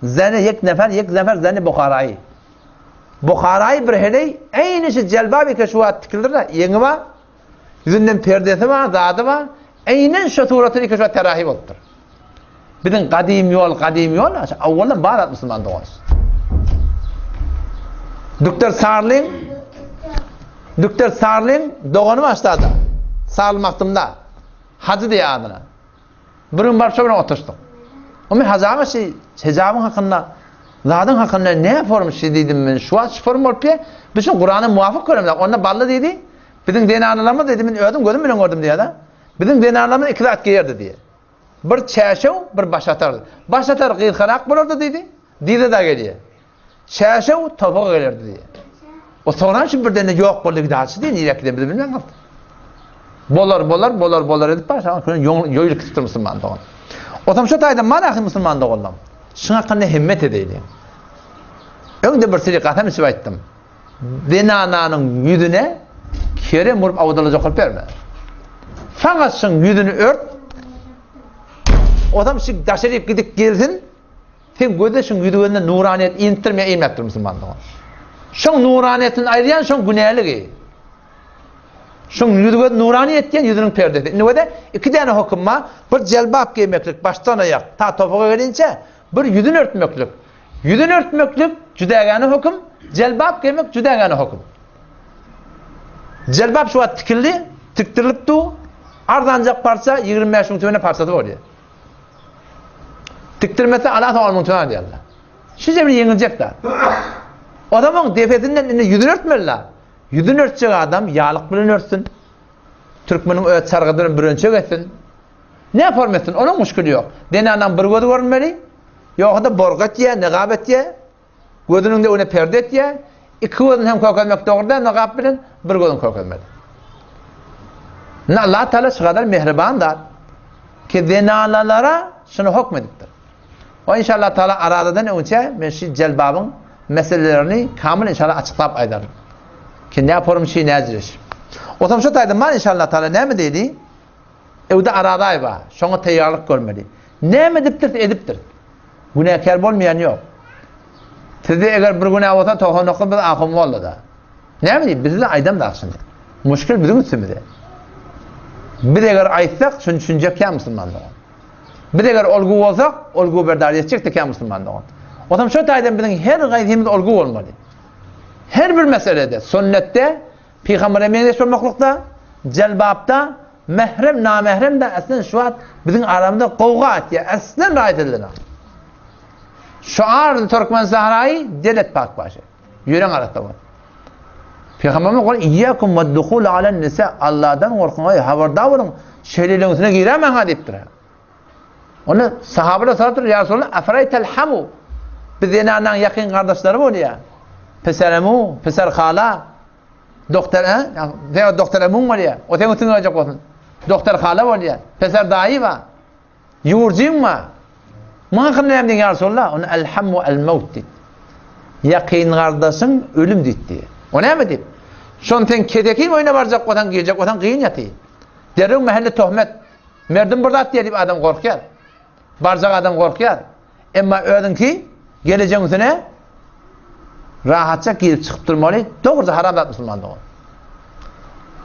Zani yek nefer zani Bukhara'yı. Bukhara'yı bir heley aynı şey celbabi keşuat tikildir da yeni var. Yüzünden perdesi var, zadı var. Aynen şu suratını keşuat terahip oldur. Bizim kadim yol, avvaldan bağırat Müslüman doğuz. Dr. Sarling doğunu başladı. Sağlamaktımda. Hacı diye adına. Bugün barışabına oturuştuk. Ama hacama hecabın hakkında, zadın hakkında ne form şey dedim ben, şu an form olup ya, bütün Kur'an'a muvafık göremler. Onunla ballı dedi, bizim denarlarımız dedim, ben ödüm gördüm diye da. Bizim denarlarımız iki saat giyerdi diye. Bir çeşev, bir başatardı. Başatar gıyırkarak bulurdu dedi, dedi de geliyor. Çeşev topuğa gelirdi diye. O sonra şimdi bir tane yok buldu gidahçı diye, niye gidemedi bilmem kaldı. Bolar edip başa, yoyul kısıtır Müslüman doğan. O tam şu tayda manahı Müslüman doğan. Şuna hakkında himmet edeydi. Önde bir sirikata misal ettim. Denananın yüzüne kere vurup avdalıcı olup verme. Fakat şun yüzünü ört. O tam şu daşarıp gidip gelsin. Sen gözde şun yüzüne nuraniyet intirmeye inmettir Müslüman doğan. Şun nuraniyetin ayrıyan şun günahlığı. Şun yüzüne nuraniyet diyen yüzünün perdesi. Ne de iki tane hüküm var. Bir celbap giymeklik baştan ayak ta topuğa gelince bir yüzünü örtmeklik. Yüzünü örtmeklik cüdagani hüküm, celbap giymek cüdagani hüküm. Celbap şu an tiktirilipti. Ardancak parça 25 bin tüvene parçası oluyor. Tiktirmesi Allah 10 bin tüvene diyorlar. Sizce bir yenilecekler. Adamın defetinden yüzünü örtmeliler. Yüzünü örtecek adam yağlık bilen örtsün. Türkmenin öğret sargıdırın bir önçek etsin. Ne yapar etsin? Onun muşkülü yok. Denanan bir gözü görünmeli. Yok da borgat ye, negabet ye. Gözünün de öne perdet ye. İki gözün hem korkutmak doğruda negab bilen bir gözün korkutmalı. Allah Teala şu kadar mehribandır ki denanalara şunu hükmediptir. O inşallah Teala aradadan önce ben şu celbabın meselelerini kamil inşallah açıklayıp aydarım. Ki ne yaparım ne yazılır. O zaman şu taydım var inşallah Teala ne mi dedi? Evde araday var. Şuna teyarlık görmeli. Ne mi ediptir? Günahkar olmayan yok. Sizi eğer bir günah olsa tohunuklu bir akım oldu da. Ne mi diyeyim? Bizde aydam da aksın. Muşkil bizim üstümüzde. Bir eğer aytsak şunu düşünecek ya Müslümanlığı. Bir eğer olgu olsak, olgu berdar edecektik ya Müslümanlığı. O zaman şu taydan bizim her gayrimiz olgu olmalı. Her bir meselede, sünnette, Peygamber Efendimiz olmaklukta, celbapta, mehrem, namehrem de aslında şu an bizim aramızda kavga ettiği, aslında rahat edilir. Şuar Türkmen Sahra'yı delet pak başı. Yüren aratta var. Peygamberimiz diyor, İyyâkum ve dukhul alen nisa, Allah'dan korkun, haberdar olun, şeylerin üstüne giremen ha deyip duruyor. Onu sahabeler soruyor, ya Resulallah, afereytel hamu. Biz inanan yakın kardeşleri var ya. Peser emu, peser hala, doktor veya doktor emun var ya. O senin üstüne olacak olsun. Doktor hala var ya. Peser dayı var. Yurcun var. Muhakkak ne yaptın ya Resulallah? Onu elhammu el-mevt dedi. Yakın kardeşin ölüm dedi. O ne mi dedi? Şun sen kedekin oyuna varacak odan gelecek odan kıyın yatı. Derin mahalle tohmet. Merdim burada at diye adam korkuyor. Barcak adam korkuyor. Ama ödün ki geleceğin üstüne rahatça girip çıkıp durmalı. Doğruca haram da Müslümanlığı.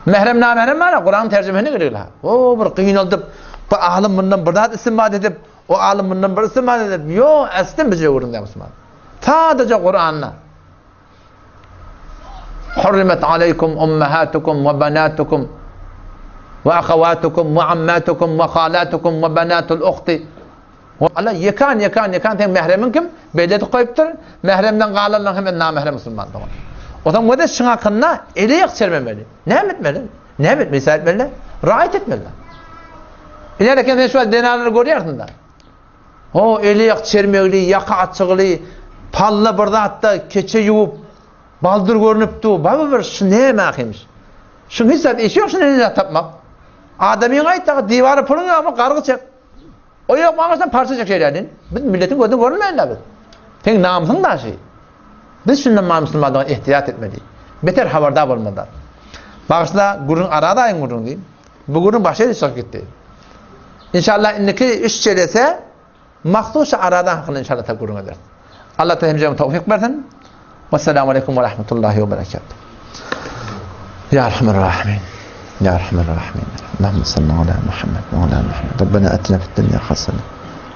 Mehrem namehrem var ya, Kur'an tercümeni görüyorlar. O bir kıyın oldu. Bu alim bundan burada istinbat edip, o alim bundan bir istinbat edip, yo aslında bize uğrunda Müslüman. Sadece Kur'an'la. Hurrimet aleykum ummahatukum ve banatukum ve ahavatukum ve ammatukum ve khalatukum ve banatul ukhti. Allah yekan ten mehremin kim? Beyleti koyuptur. Mehremden qalanlar hemen namehrem Müslüman. O zaman o da şuna kınna eli yakçermemeli. Ne etmeli? Ne etmeli? Rahat etmeli. İlerken sen şu an denarları görüyorsun da. O eli yakçermeli, yaka açıglı, palla burada hatta keçe yuvup, baldır görünüptü. Baba bir şu neye makiymiş? Şunu hiç zaten işi yok şunu eline tapmak. Adamın ait da divarı pırın ama kargı çek. O yok mağazdan parça çek şeylerin. Biz milletin gözünü görmeyenler biz. Sen namusun da şey. Biz şundan Müslümanlığa ihtiyat etmeliyiz. Beter haberdar olmadan. Bağışla gurun aradayın gurun diyeyim. Bu gurun başarılı çok gitti. İnşallah indiki üç çelese mahduşa aradan hakkında inşallah ta gurun eder. Allah da hemceme tevfik versin. Vesselamu aleyküm ve rahmetullahi ve berekatuhu. Ya Rahmanirrahim. Ya Rahmanirrahim. Allahümme salli ala Muhammed ve ala Muhammed. Rabbena atina fid dunya hasene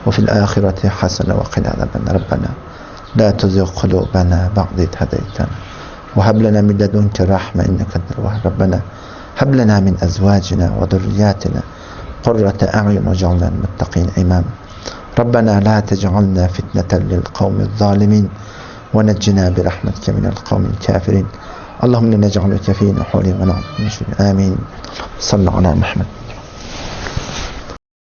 ve fil ahireti hasene ve qina azaben. Rabbena la tuzigh qulubana ba'da idh hadaytana ve hab lana min ledunke rahme inneke entel vehhab. Rabbena hab lana min azwajina ve zurriyyatina qurrate a'yun waj'alna lil muttaqin imama. Rabbena la tec'alna fitneten lil kavmiz zalimin ve neccina bi rahmetike minel kavmil kafirin. Allahümme nec'aluke fî nuhûlihim ve na'udhu min şurûrihim. Amin. Sallallahu ala Muhammed.